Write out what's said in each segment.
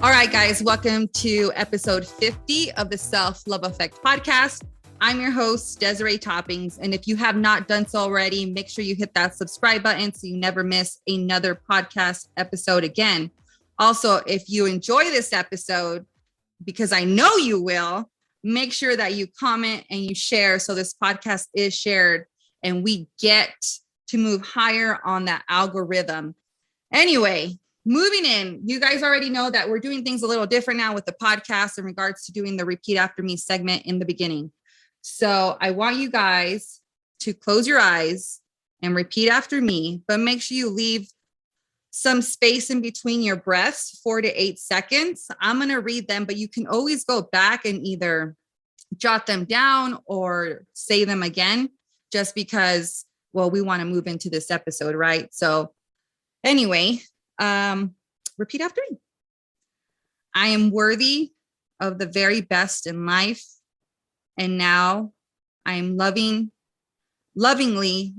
All right, guys, welcome to episode 50 of the Self-Love Effect podcast. I'm your host, Desiree Toppings. And if you have not done so already, make sure you hit that subscribe button so you never miss another podcast episode again. Also, if you enjoy this episode, because I know you will, make sure that you comment and you share so this podcast is shared and we get to move higher on that algorithm. Anyway, moving in, you guys already know that we're doing things a little different now with the podcast in regards to doing the repeat after me segment in the beginning. So I want you guys to close your eyes and repeat after me, but make sure you leave some space in between your breaths, 4 to 8 seconds. I'm going to read them, but you can always go back and either jot them down or say them again, just because, well, we want to move into this episode, right? So anyway, repeat after me. I am worthy of the very best in life. And now I am lovingly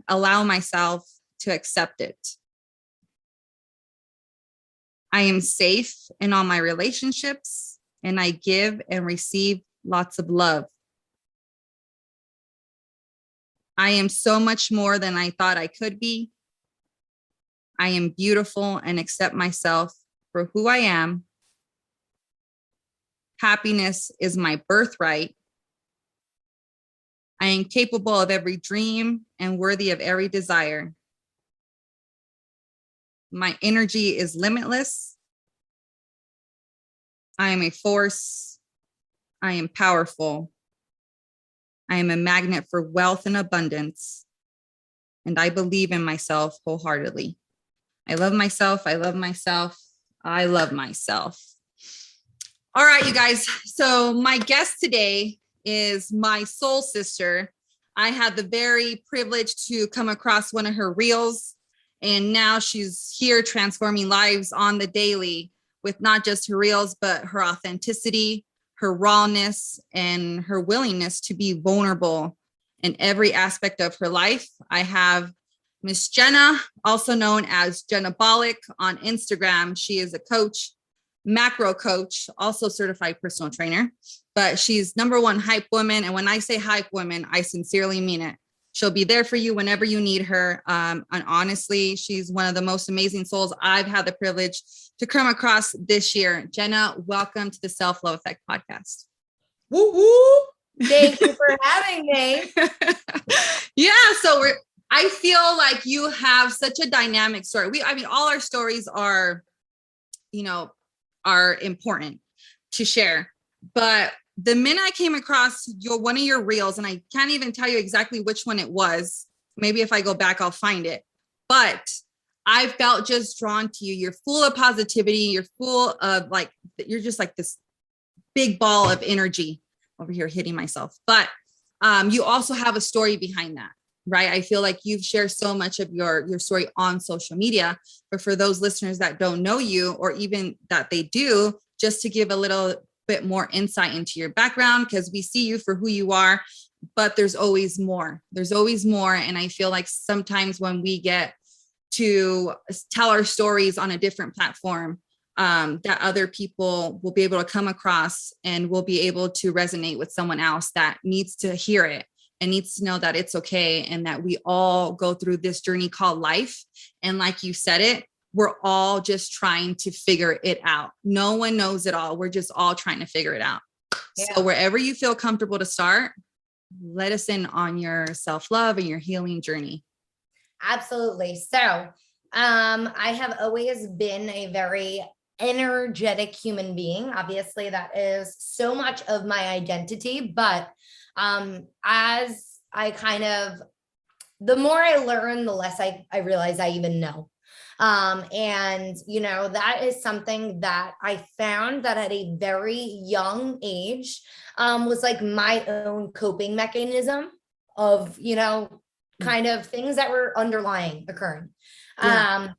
allow myself to accept it. I am safe in all my relationships and I give and receive lots of love. I am so much more than I thought I could be. I am beautiful and accept myself for who I am. Happiness is my birthright. I am capable of every dream and worthy of every desire. My energy is limitless. I am a force. I am powerful. I am a magnet for wealth and abundance. And I believe in myself wholeheartedly. I love myself. I love myself. I love myself. All right, you guys. So my guest today is my soul sister. I had the very privilege to come across one of her reels, and now she's here transforming lives on the daily with not just her reels, but her authenticity, her rawness, and her willingness to be vulnerable in every aspect of her life. I have Miss Jenna, also known as Jennabolic on Instagram. She is a coach, macro coach, also certified personal trainer, but she's #1 hype woman. And when I say hype woman, I sincerely mean it. She'll be there for you whenever you need her. And honestly, she's one of the most amazing souls I've had the privilege to come across this year. Jenna, welcome to the Self-Love Effect podcast. Woo woo. Thank you for having me. Yeah, so I feel like you have such a dynamic story. All our stories are important to share. But the minute I came across one of your reels, and I can't even tell you exactly which one it was. Maybe if I go back, I'll find it. But I felt just drawn to you. You're full of positivity. You're full of you're just like this big ball of energy. Over here hitting myself. But you also have a story behind that. Right. I feel like you've shared so much of your story on social media, but for those listeners that don't know you, or even that they do, just to give a little bit more insight into your background, because we see you for who you are, but there's always more. There's always more. And I feel like sometimes when we get to tell our stories on a different platform, that other people will be able to come across and will be able to resonate with someone else that needs to hear it. And needs to know that it's okay and that we all go through this journey called life. And like you said it, we're all just trying to figure it out. No one knows it all. We're just all trying to figure it out. Yeah. So wherever you feel comfortable to start, let us in on your self-love and your healing journey. Absolutely. So I have always been a very energetic human being. Obviously, that is so much of my identity, but as the more I learn, the less I realize I even know. And that is something that I found that at a very young age, was like my own coping mechanism of, kind of things that were occurring. Yeah.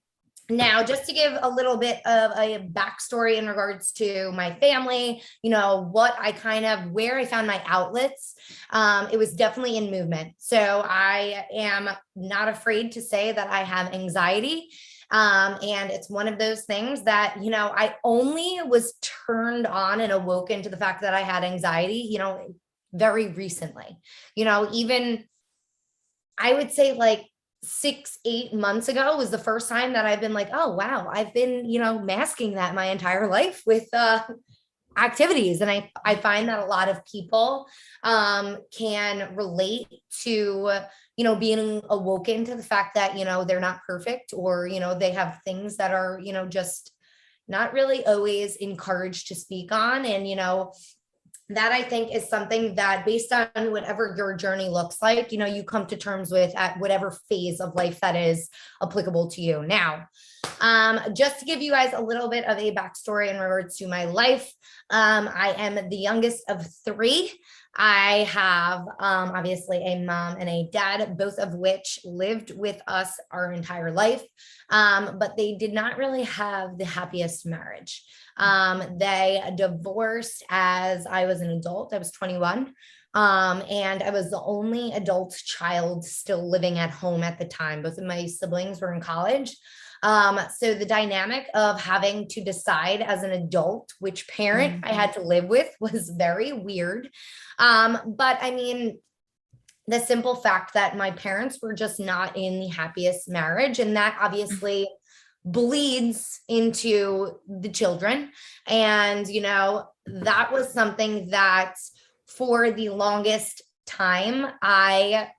Now, just to give a little bit of a backstory in regards to my family, where I found my outlets, it was definitely in movement. So I am not afraid to say that I have anxiety. And it's one of those things that, you know, I only was turned on and awoken to the fact that I had anxiety, you know, very recently, you know, even I would say like 6, 8 months ago was the first time that I've been like, oh, wow, I've been, you know, masking that my entire life with, activities. And I find that a lot of people can relate to, you know, being awoken to the fact that, you know, they're not perfect, or, you know, they have things that are, you know, just not really always encouraged to speak on. And, you know, that I think is something that, based on whatever your journey looks like, you know, you come to terms with at whatever phase of life that is applicable to you. Now, just to give you guys a little bit of a backstory in regards to my life, I am the youngest of three. I have obviously a mom and a dad, both of which lived with us our entire life, but they did not really have the happiest marriage. They divorced as I was an adult. I was 21. And I was the only adult child still living at home at the time. Both of my siblings were in college. So the dynamic of having to decide as an adult which parent I had to live with was very weird. But I mean, the simple fact that my parents were just not in the happiest marriage, and that obviously bleeds into the children. And, you know, that was something that for the longest time, I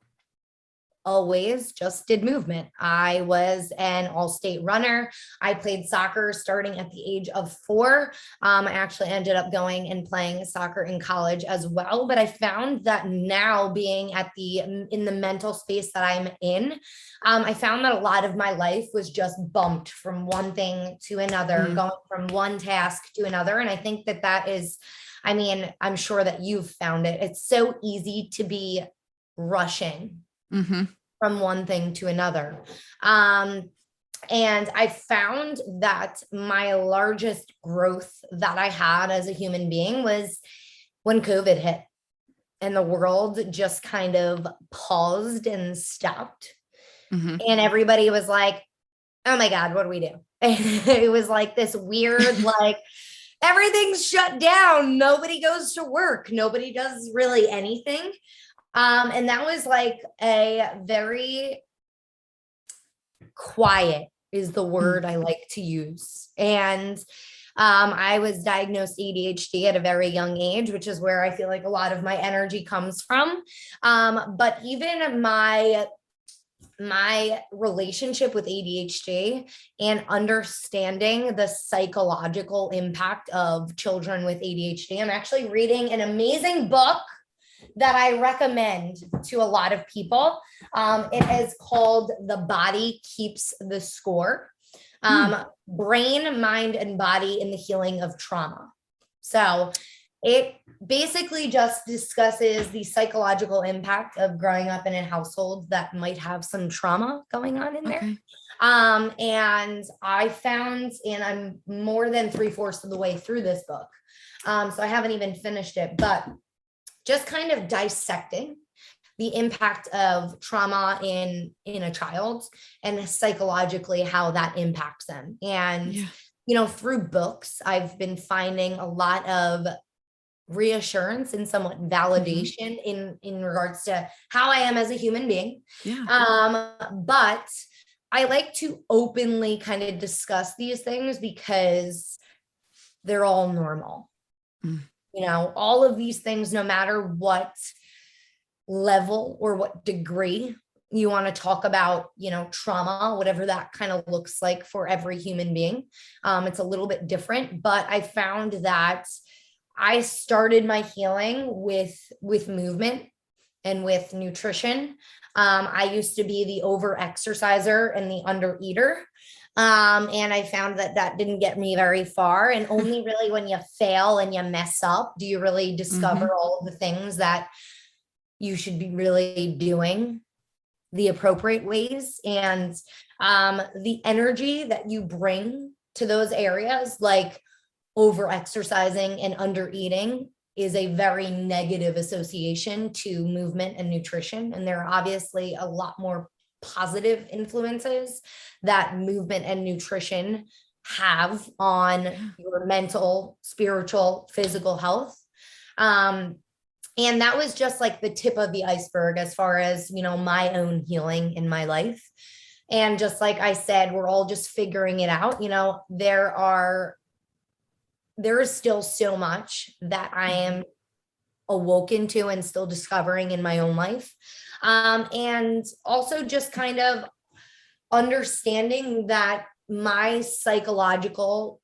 always just did movement. I was an all-state runner. I played soccer starting at the age of 4. I actually ended up going and playing soccer in college as well. But I found that now, being in the mental space that I'm in, I found that a lot of my life was just bumped from one thing to another, going from one task to another. And I think that that is, I mean, I'm sure that you've found it. It's so easy to be rushing from one thing to another. And I found that my largest growth that I had as a human being was when COVID hit and the world just kind of paused and stopped. And everybody was like, oh my God, what do we do? And it was like this weird, like, everything's shut down. Nobody goes to work. Nobody does really anything. And that was like a very quiet is the word I like to use. And I was diagnosed ADHD at a very young age, which is where I feel like a lot of my energy comes from. But even my relationship with ADHD and understanding the psychological impact of children with ADHD, I'm actually reading an amazing book that I recommend to a lot of people. It is called The Body Keeps the Score. Brain, Mind, and Body in the Healing of Trauma. So it basically just discusses the psychological impact of growing up in a household that might have some trauma going on in there. And I found, and I'm more than 3/4 of the way through this book, so I haven't even finished it, but just kind of dissecting the impact of trauma in a child and psychologically how that impacts them. And, you know, through books, I've been finding a lot of reassurance and somewhat validation in regards to how I am as a human being. But I like to openly kind of discuss these things because they're all normal. You know, all of these things, no matter what level or what degree you want to talk about, you know, trauma, whatever that kind of looks like for every human being. It's a little bit different, but I found that I started my healing with movement and with nutrition. I used to be the over exerciser and the under eater. And I found that that didn't get me very far. And only really when you fail and you mess up, do you really discover all of the things that you should be really doing the appropriate ways. And the energy that you bring to those areas, like over exercising and under eating, is a very negative association to movement and nutrition. And there are obviously a lot more positive influences that movement and nutrition have on your mental, spiritual, physical health. And that was just like the tip of the iceberg as far as, you know, my own healing in my life. And just like I said, we're all just figuring it out. You know, there is still so much that I am awoken to and still discovering in my own life. And also just kind of understanding that my psychological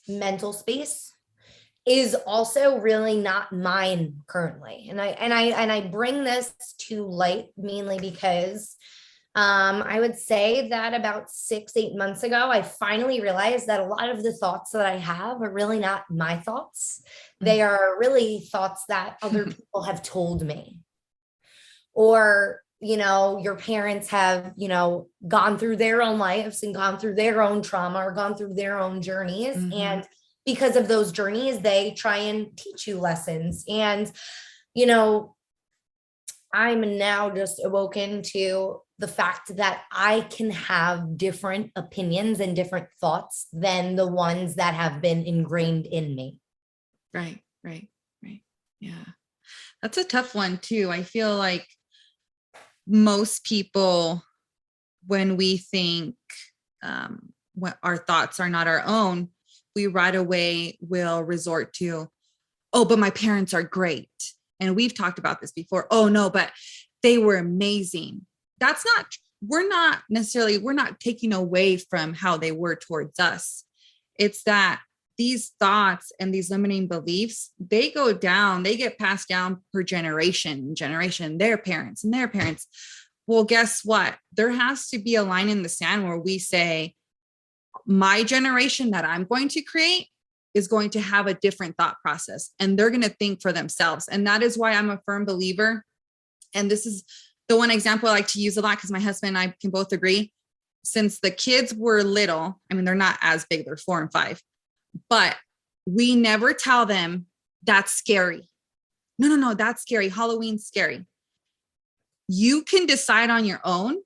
mental space is also really not mine currently. And I bring this to light mainly because I would say that about 6-8 months ago, I finally realized that a lot of the thoughts that I have are really not my thoughts. They are really thoughts that other people have told me. Or, you know, your parents have, you know, gone through their own lives and gone through their own trauma or gone through their own journeys. And because of those journeys, they try and teach you lessons. And, you know, I'm now just awoken to the fact that I can have different opinions and different thoughts than the ones that have been ingrained in me. Right. Yeah. That's a tough one too. I feel like most people, when we think what our thoughts are not our own, we right away will resort to, oh, but my parents are great. And we've talked about this before. Oh no, but they were amazing. That's not, we're not taking away from how they were towards us. It's that these thoughts and these limiting beliefs, they get passed down per generation, their parents and their parents. Well, guess what? There has to be a line in the sand where we say, my generation that I'm going to create is going to have a different thought process, and they're going to think for themselves. And that is why I'm a firm believer. And this is the one example I like to use a lot because my husband and I can both agree. Since the kids were little, I mean, they're not as big, they're 4 and 5, but we never tell them that's scary. No, that's scary. Halloween's scary. You can decide on your own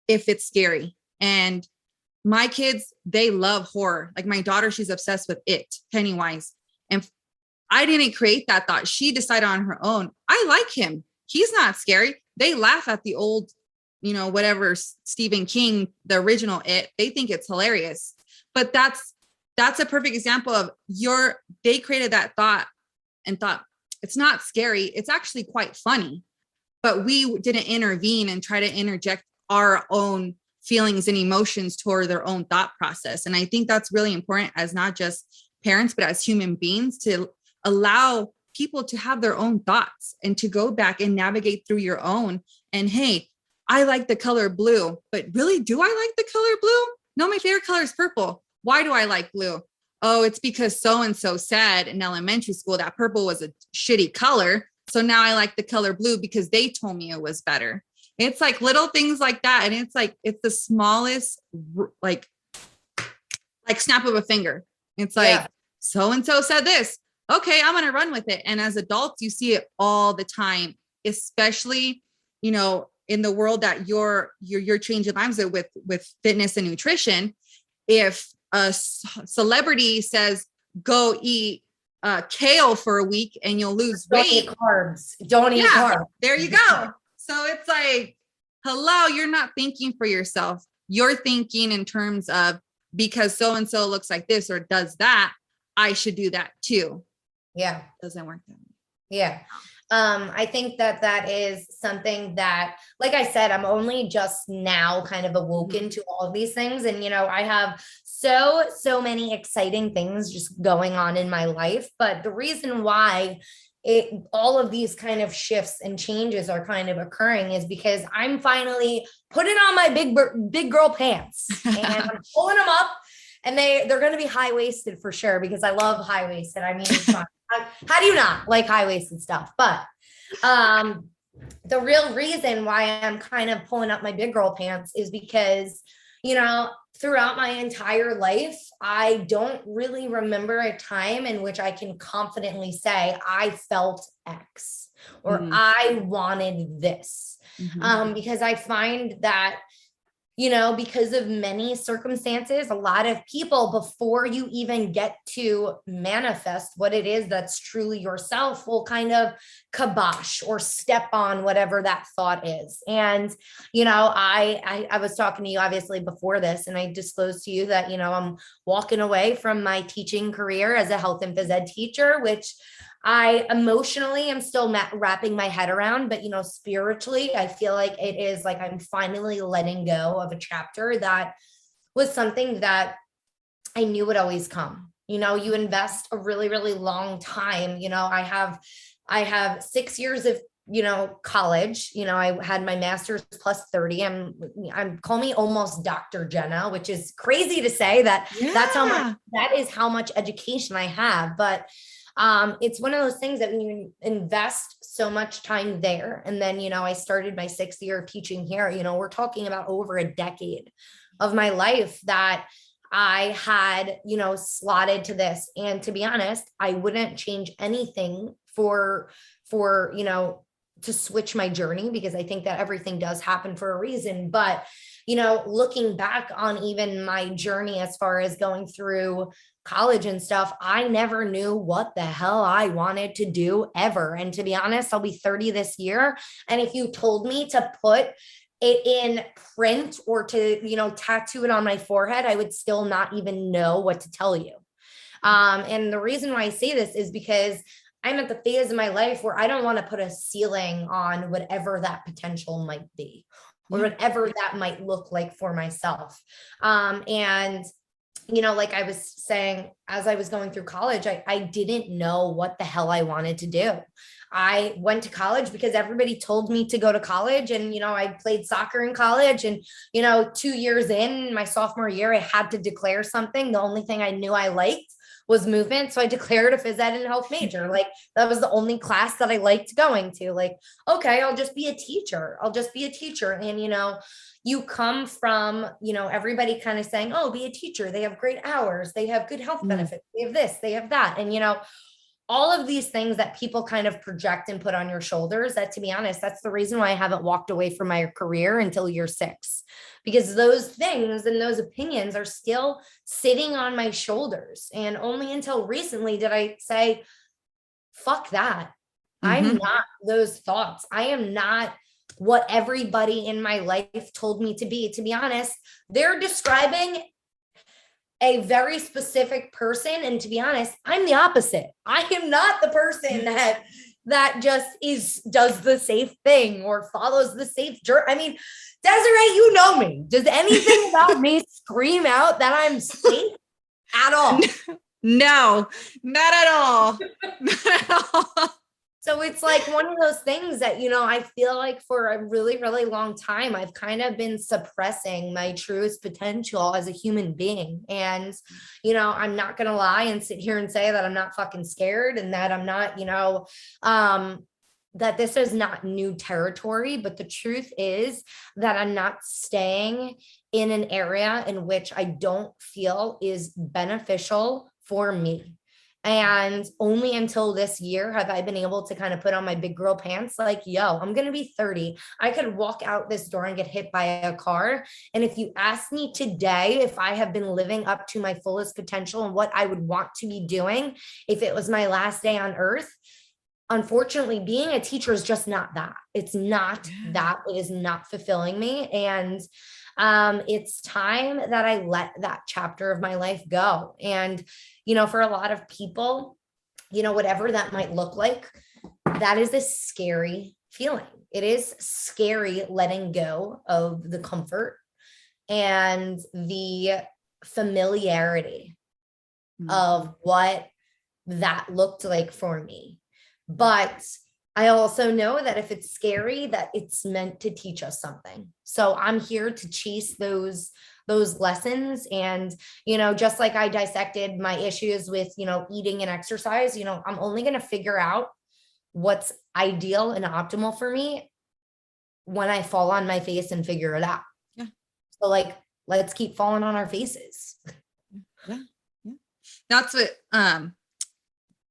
if it's scary. And my kids, they love horror. Like my daughter, she's obsessed with It, Pennywise. And I didn't create that thought. She decided on her own. I like him. He's not scary. They laugh at the old, you know, whatever, Stephen King, the original It. They think it's hilarious. But that's a perfect example of they created that thought and thought, it's not scary. It's actually quite funny. But we didn't intervene and try to interject our own feelings and emotions toward their own thought process. And I think that's really important as not just parents, but as human beings, to allow people to have their own thoughts and to go back and navigate through your own. And hey, I like the color blue, but really, do I like the color blue? No, my favorite color is purple. Why do I like blue? Oh, it's because so-and-so said in elementary school that purple was a shitty color. So now I like the color blue because they told me it was better. It's like little things like that. And it's like, it's the smallest, like snap of a finger. It's like, so-and-so said this. Okay, I'm going to run with it. And as adults, you see it all the time, especially, you know, in the world that you're changing lives with fitness and nutrition. If a celebrity says, go eat kale for a week and you'll lose weight. Don't eat carbs. Don't eat carbs. There you go. So it's like, hello, you're not thinking for yourself. You're thinking in terms of, because so-and-so looks like this or does that, I should do that too. Yeah. It doesn't work that way. Yeah. I think that is something that, like I said, I'm only just now kind of awoken to all of these things. And, you know, I have so many exciting things just going on in my life. But the reason why all of these kind of shifts and changes are kind of occurring is because I'm finally putting on my big girl pants and I'm pulling them up, and they're going to be high-waisted for sure, because I love high-waisted. I mean, it's fun. How do you not like high-waisted stuff? But the real reason why I'm kind of pulling up my big girl pants is because, throughout my entire life, I don't really remember a time in which I can confidently say I felt X or I wanted this. Because I find that, because of many circumstances, a lot of people, before you even get to manifest what it is that's truly yourself, will kind of kibosh or step on whatever that thought is. And, I was talking to you obviously before this, and I disclosed to you that, I'm walking away from my teaching career as a health and phys ed teacher, which I emotionally am still wrapping my head around, but, spiritually, I feel like it is like I'm finally letting go of a chapter that was something that I knew would always come. You invest a really, really long time. I have 6 years of, college. I had my master's plus 30. I'm call me almost Dr. Jenna, which is crazy to say that. That is how much education I have. But it's one of those things that when you invest so much time there, and then, I started my 6th year of teaching here, we're talking about over a decade of my life that I had, slotted to this. And to be honest, I wouldn't change anything for, to switch my journey, because I think that everything does happen for a reason. But, looking back on even my journey as far as going through college and stuff, I never knew what the hell I wanted to do ever. And to be honest, I'll be 30 this year. And if you told me to put it in print or to, tattoo it on my forehead, I would still not even know what to tell you. And the reason why I say this is because I'm at the phase of my life where I don't want to put a ceiling on whatever that potential might be, or whatever that might look like for myself. And like I was saying, as I was going through college, I didn't know what the hell I wanted to do. I went to college because everybody told me to go to college. And, I played soccer in college, and, 2 years in my sophomore year, I had to declare something. The only thing I knew I liked was movement. So I declared a phys ed and health major. Like, that was the only class that I liked going to. Like, okay, I'll just be a teacher. And, you come from, everybody kind of saying, oh, be a teacher. They have great hours. They have good health benefits. They have this, they have that. And, all of these things that people kind of project and put on your shoulders, that, to be honest, that's the reason why I haven't walked away from my career until year 6, because those things and those opinions are still sitting on my shoulders. And only until recently did I say, fuck that. I'm not those thoughts. I am not what everybody in my life told me to be. To be honest, they're describing a very specific person. And to be honest, I'm the opposite. I am not the person that just does the safe thing or follows the safe journey. I mean, Desiree, you know me. Does anything about me scream out that I'm safe at all? No, not at all. Not at all. So it's like one of those things that, I feel like for a really, really long time, I've kind of been suppressing my truest potential as a human being. And, I'm not going to lie and sit here and say that I'm not fucking scared, and that I'm not, that this is not new territory. But the truth is that I'm not staying in an area in which I don't feel is beneficial for me. And only until this year have I been able to kind of put on my big girl pants, like, yo, I'm going to be 30. I could walk out this door and get hit by a car. And if you ask me today if I have been living up to my fullest potential and what I would want to be doing if it was my last day on earth, unfortunately, being a teacher is just not that. It's not that. It is not fulfilling me. And it's time that I let that chapter of my life go. And, for a lot of people, whatever that might look like, that is a scary feeling. It is scary letting go of the comfort and the familiarity of what that looked like for me. But I also know that if it's scary, that it's meant to teach us something. So I'm here to chase those lessons. And, just like I dissected my issues with, eating and exercise, I'm only going to figure out what's ideal and optimal for me when I fall on my face and figure it out. Yeah. So like let's keep falling on our faces. Yeah. Yeah. That's what,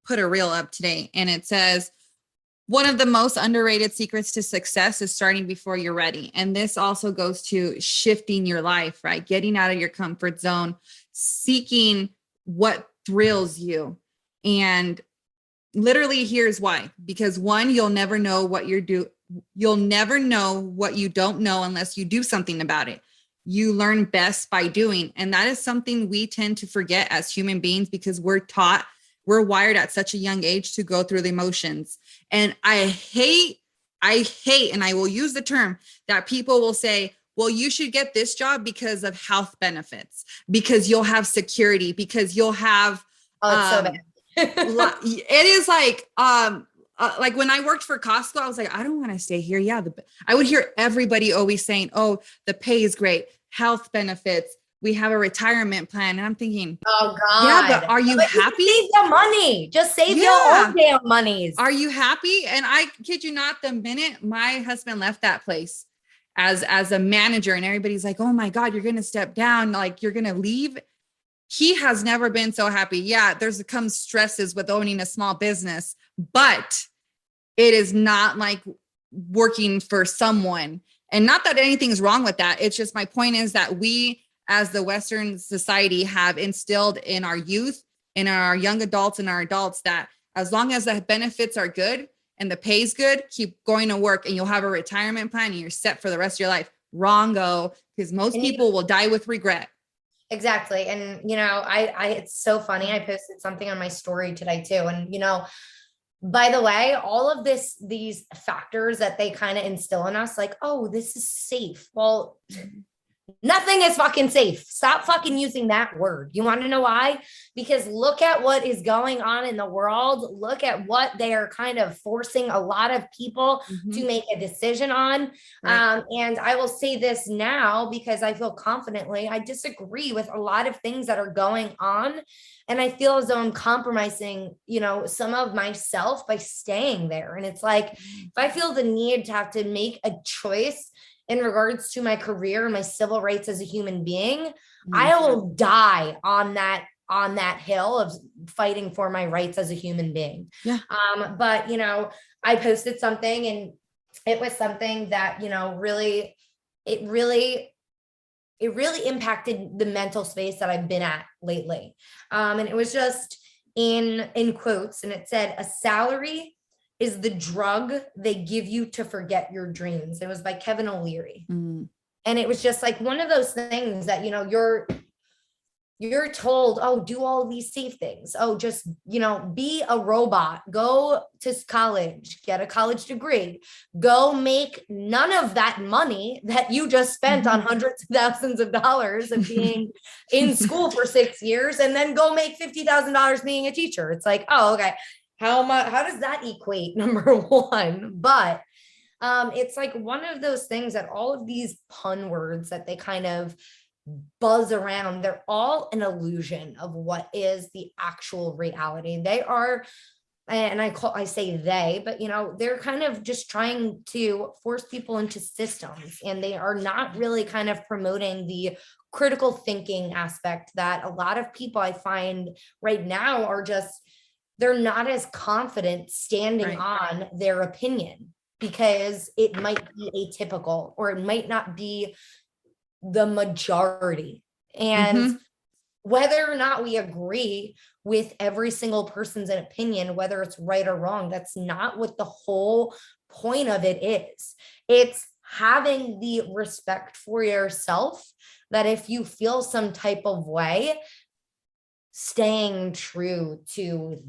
put a reel up today, and it says, one of the most underrated secrets to success is starting before you're ready. And this also goes to shifting your life, right? Getting out of your comfort zone, seeking what thrills you. And literally, here's why. Because one, you'll never know what you'll never know what you don't know unless you do something about it. You learn best by doing. And that is something we tend to forget as human beings, because we're wired at such a young age to go through the emotions. And I hate, and I will use the term that people will say, well, you should get this job because of health benefits, because you'll have security, because you'll have, Oh, it's so bad. it is like when I worked for Costco, I was like, I don't want to stay here. Yeah. I would hear everybody always saying, oh, the pay is great, health benefits, we have a retirement plan. And I'm thinking, oh God. yeah, but are you happy? Save the money. Just save your own damn monies. Are you happy? And I kid you not, the minute my husband left that place as a manager, and everybody's like, oh my God, you're going to step down. Like, you're going to leave. He has never been so happy. Yeah, there's comes stresses with owning a small business, but it is not like working for someone. And not that anything's wrong with that. It's just, my point is that we, as the Western society, have instilled in our youth, in our young adults and our adults, that as long as the benefits are good and the pay's good, keep going to work and you'll have a retirement plan and you're set for the rest of your life. Wrong-o, because most people will die with regret. Exactly. And, you know, it's so funny. I posted something on my story today too. And, you know, by the way, all of these factors that they kind of instill in us, like, oh, this is safe. Well, nothing is fucking safe. Stop fucking using that word. You want to know why? Because look at what is going on in the world. Look at what they are kind of forcing a lot of people to make a decision on. Right. And I will say this now, because I feel confidently, I disagree with a lot of things that are going on. And I feel as though I'm compromising, you know, some of myself by staying there. And it's like, if I feel the need to have to make a choice in regards to my career and my civil rights as a human being, I will die on that hill of fighting for my rights as a human being. Yeah. But, you know, I posted something, and it was something that, you know, it really impacted the mental space that I've been at lately. And it was just in quotes, and it said, a salary is the drug they give you to forget your dreams. It was by Kevin O'Leary. And it was just like one of those things that, you know, you're told, oh, do all these safe things. Oh, just, you know, be a robot, go to college, get a college degree, go make none of that money that you just spent on hundreds of thousands of dollars of being in school for 6 years, and then go make $50,000 being a teacher. It's like, oh, okay. How does that equate? Number one, but it's like one of those things that all of these pun words that they kind of buzz around, they're all an illusion of what is the actual reality. They are, and I say they, but you know, they're kind of just trying to force people into systems, and they are not really kind of promoting the critical thinking aspect that a lot of people I find right now are just, they're not as confident standing on their opinion, because it might be atypical, or it might not be the majority. And whether or not we agree with every single person's opinion, whether it's right or wrong, that's not what the whole point of it is. It's having the respect for yourself, that if you feel some type of way, staying true to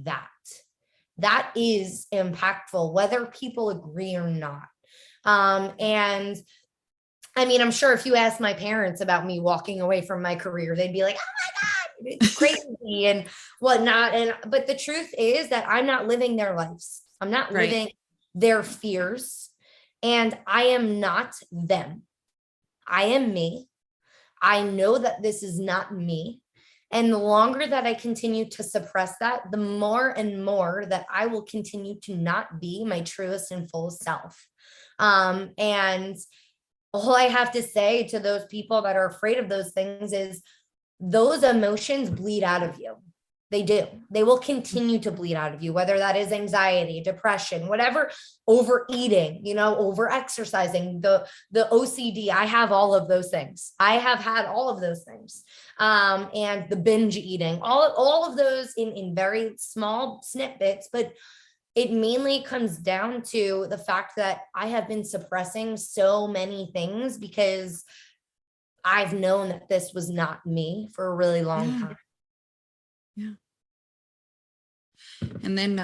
that is impactful, whether people agree or not. And I mean, I'm sure if you ask my parents about me walking away from my career, they'd be like, oh my God, it's crazy and whatnot. But the truth is that I'm not living their lives. I'm not living their fears, and I am not them. I am me. I know that this is not me. And the longer that I continue to suppress that, the more and more that I will continue to not be my truest and fullest self. And all I have to say to those people that are afraid of those things is those emotions bleed out of you. They do. They will continue to bleed out of you, whether that is anxiety, depression, whatever, overeating, over exercising, the OCD. I have all of those things. I have had all of those things. And the binge eating, all of those in very small snippets, but it mainly comes down to the fact that I have been suppressing so many things because I've known that this was not me for a really long time. Yeah. And then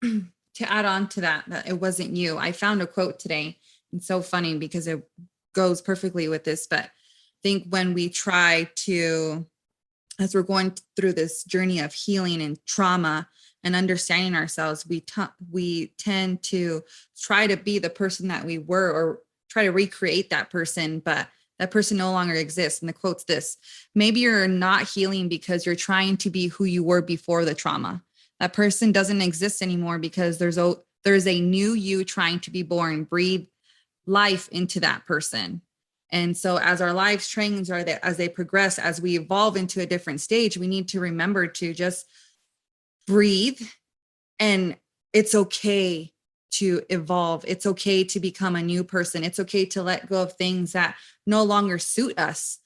to add on to that it wasn't you. I found a quote today. It's so funny because it goes perfectly with this, but I think when we try to, as we're going through this journey of healing and trauma and understanding ourselves, we tend to try to be the person that we were or try to recreate that person, but that person no longer exists. And the quote's this: maybe you're not healing because you're trying to be who you were before the trauma. That person doesn't exist anymore because there's a new you trying to be born. Breathe life into that person. And so as our lives change, or as they progress, as we evolve into a different stage, we need to remember to just breathe. And it's okay to evolve. It's okay to become a new person. It's okay to let go of things that no longer suit us.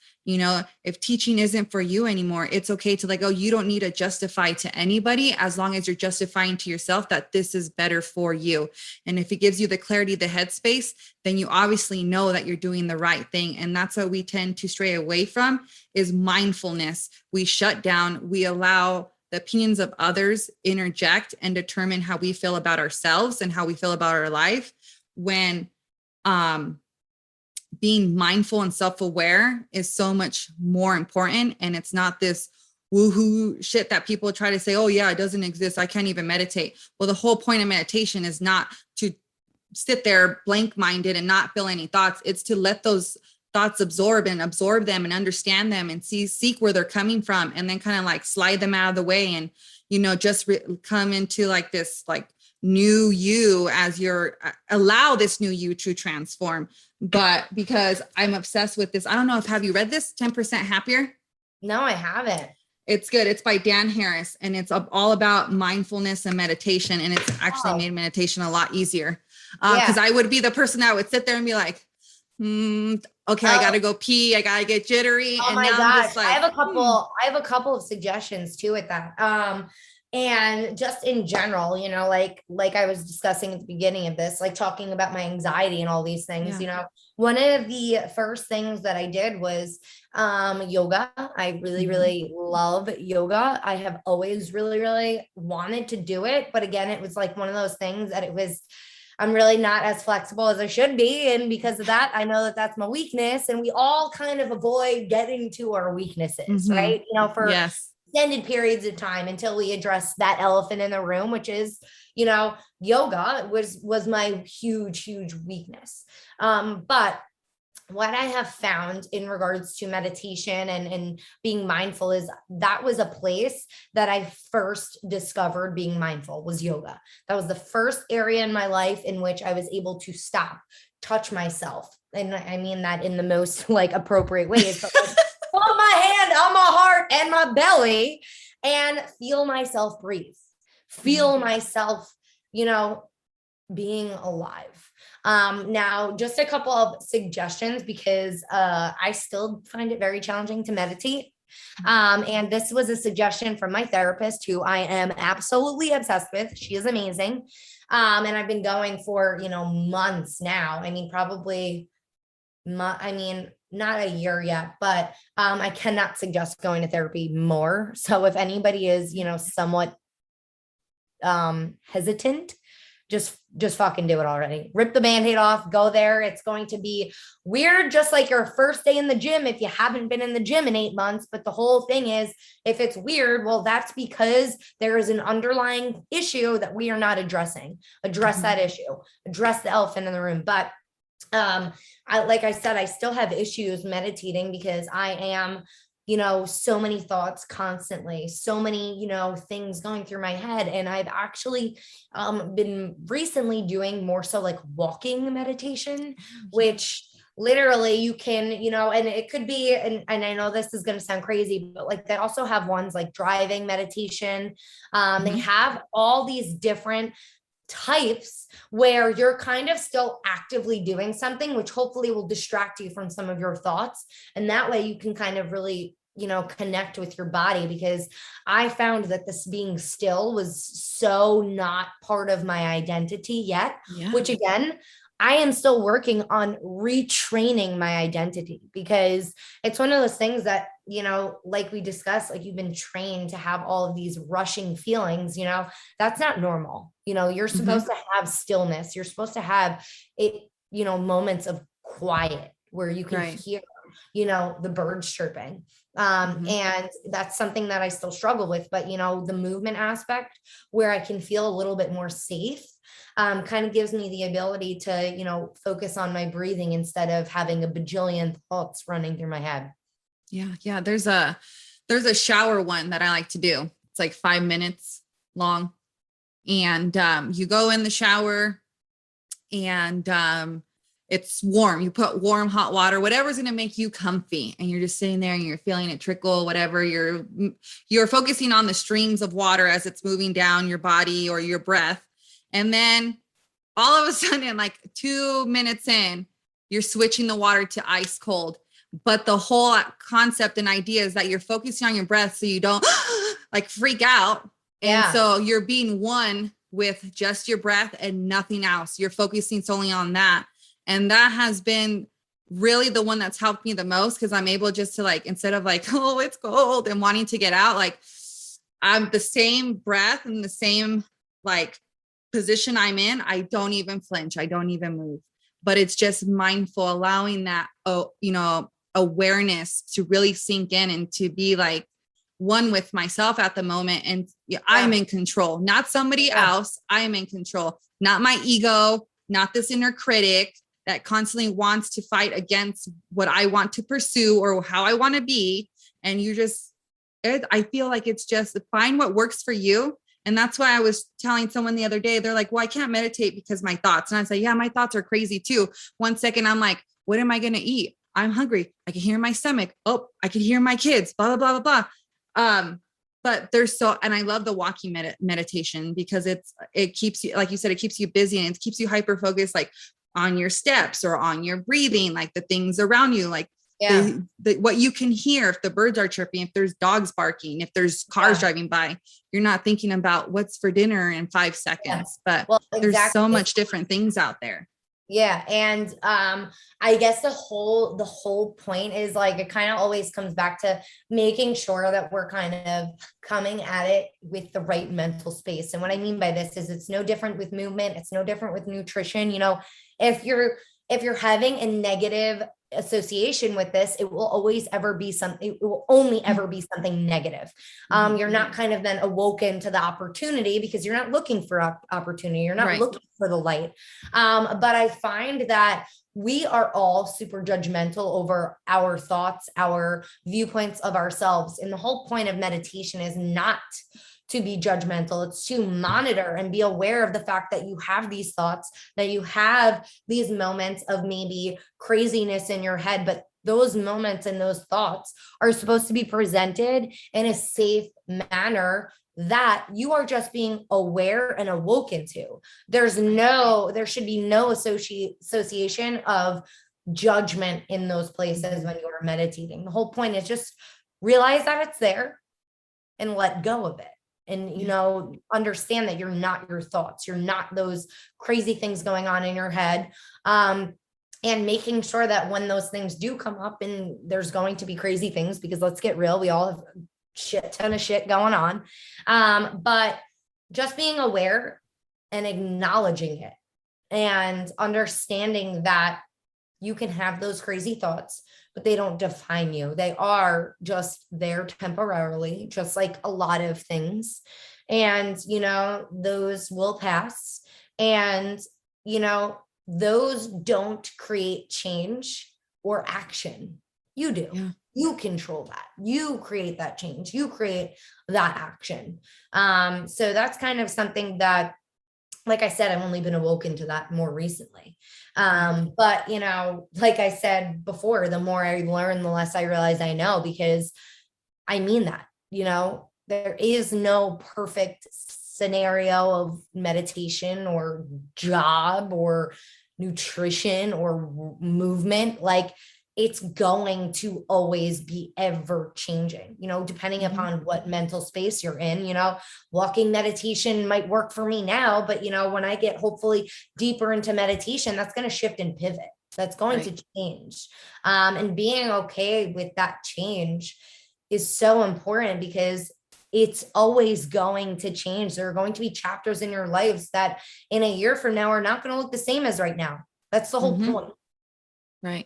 If teaching isn't for you anymore, it's okay to let go. You don't need to justify to anybody as long as you're justifying to yourself that this is better for you. And if it gives you the clarity, the headspace, then you obviously know that you're doing the right thing. And that's what we tend to stray away from is mindfulness. We shut down, we allow the opinions of others interject and determine how we feel about ourselves and how we feel about our life, when being mindful and self-aware is so much more important. And it's not this woohoo shit that people try to say, oh yeah, it doesn't exist, I can't even meditate. Well, the whole point of meditation is not to sit there blank-minded and not feel any thoughts. It's to let those thoughts absorb them and understand them and seek where they're coming from, and then kind of like slide them out of the way and, just come into like this, like new you as you're allow this new you to transform. But because I'm obsessed with this, I don't know if, have you read this 10% Happier? No, I haven't. It's good. It's by Dan Harris, and it's all about mindfulness and meditation. And it's actually made meditation a lot easier. Because I would be the person that would sit there and be like, okay, I gotta go pee, I gotta get jittery. Oh, and my now gosh. I'm just like, I have a couple of suggestions too with that. And just in general, like I was discussing at the beginning of this, like talking about my anxiety and all these things, one of the first things that I did was yoga. I really, really love yoga. I have always really, really wanted to do it. But again, it was like one of those things that I'm really not as flexible as I should be. And because of that, I know that that's my weakness. And we all kind of avoid getting to our weaknesses, right? For extended periods of time until we address that elephant in the room, which is, yoga was my huge, huge weakness. But what I have found in regards to meditation and being mindful is that was a place that I first discovered being mindful was yoga. That was the first area in my life in which I was able to stop, touch myself. And I mean that in the most like appropriate ways, but like put my hand on my heart and my belly and feel myself breathe, feel myself, being alive. Now, just a couple of suggestions because I still find it very challenging to meditate. And this was a suggestion from my therapist, who I am absolutely obsessed with. She is amazing. And I've been going for, months now. I mean, probably, not a year yet, but I cannot suggest going to therapy more. So if anybody is, somewhat hesitant, just fucking do it already. Rip the Band-Aid off, go there. It's going to be weird, just like your first day in the gym if you haven't been in the gym in 8 months. But the whole thing is, if it's weird, well, that's because there is an underlying issue that we are not addressing. Address that issue, address the elephant in the room. But like I said, I still have issues meditating because I am, so many thoughts constantly, so many, things going through my head. And I've actually been recently doing more so like walking meditation, which literally you can, and it could be, and I know this is going to sound crazy, but like they also have ones like driving meditation. They have all these different types where you're kind of still actively doing something, which hopefully will distract you from some of your thoughts. And that way you can kind of really, connect with your body, because I found that this being still was so not part of my identity yet, which again, I am still working on retraining my identity, because it's one of those things that, like we discussed, like you've been trained to have all of these rushing feelings, that's not normal. You're supposed to have stillness. You're supposed to have it, moments of quiet where you can hear, the birds chirping. And that's something that I still struggle with, but the movement aspect where I can feel a little bit more safe, kind of gives me the ability to, focus on my breathing instead of having a bajillion thoughts running through my head. Yeah. Yeah. There's a shower one that I like to do. It's like 5 minutes long. And, you go in the shower and, it's warm. You put warm, hot water, whatever's going to make you comfy. And you're just sitting there and you're feeling it trickle, whatever you're focusing on the streams of water as it's moving down your body or your breath. And then all of a sudden, like 2 minutes in, you're switching the water to ice cold. But the whole concept and idea is that you're focusing on your breath so you don't like freak out. And so you're being one with just your breath and nothing else. You're focusing solely on that. And that has been really the one that's helped me the most, because I'm able just to like, instead of like, oh, it's cold and wanting to get out, like I'm the same breath and the same like position I'm in. I don't even flinch. I don't even move, but it's just mindful, allowing that, awareness to really sink in and to be like one with myself at the moment. And I'm in control, not somebody else. I am in control, not my ego, not this inner critic that constantly wants to fight against what I want to pursue or how I want to be. And I feel like it's just find what works for you. And that's why I was telling someone the other day, they're like, well, I can't meditate because my thoughts. And I say, yeah, my thoughts are crazy too. 1 second, I'm like, what am I going to eat? I'm hungry. I can hear my stomach. Oh, I can hear my kids, blah, blah, blah, blah, blah. But and I love the walking meditation, because it keeps you, like you said, it keeps you busy and it keeps you hyper focused, like on your steps or on your breathing, like the things around you, like what you can hear, if the birds are chirping, if there's dogs barking, if there's cars driving by, you're not thinking about what's for dinner in 5 seconds, but there's so much different things out there. Yeah. And I guess the whole point is like, it kind of always comes back to making sure that we're kind of coming at it with the right mental space. And what I mean by this is it's no different with movement. It's no different with nutrition. If you're having a negative association with this, it will always ever be something, it will only ever be something negative. You're not kind of then awoken to the opportunity, because you're not looking for opportunity. You're not looking for the light. But I find that we are all super judgmental over our thoughts, our viewpoints of ourselves. And the whole point of meditation is not to be judgmental. It's to monitor and be aware of the fact that you have these thoughts, that you have these moments of maybe craziness in your head, but those moments and those thoughts are supposed to be presented in a safe manner that you are just being aware and awoken to. There should be no association of judgment in those places when you're meditating. The whole point is just realize that it's there and let go of it. And, understand that you're not your thoughts. You're not those crazy things going on in your head. And making sure that when those things do come up, and there's going to be crazy things, because let's get real, we all have a ton of shit going on. But just being aware and acknowledging it and understanding that you can have those crazy thoughts, but they don't define you. They are just there temporarily, just like a lot of things. And, those will pass. And, those don't create change or action. You do. Yeah. You control that. You create that change. You create that action. So that's kind of something that like I said, I've only been awoken to that more recently. But you know, like I said before, the more I learn, the less I realize I know, because I mean that, you know, there is no perfect scenario of meditation or job or nutrition or movement. Like, it's going to always be ever changing, you know, depending upon what mental space you're in. You know, walking meditation might work for me now, but you know, when I get hopefully deeper into meditation, that's going to shift and pivot. That's going to change. And being okay with that change is so important, because it's always going to change. There are going to be chapters in your lives that in a year from now are not going to look the same as right now. That's the whole point. Right.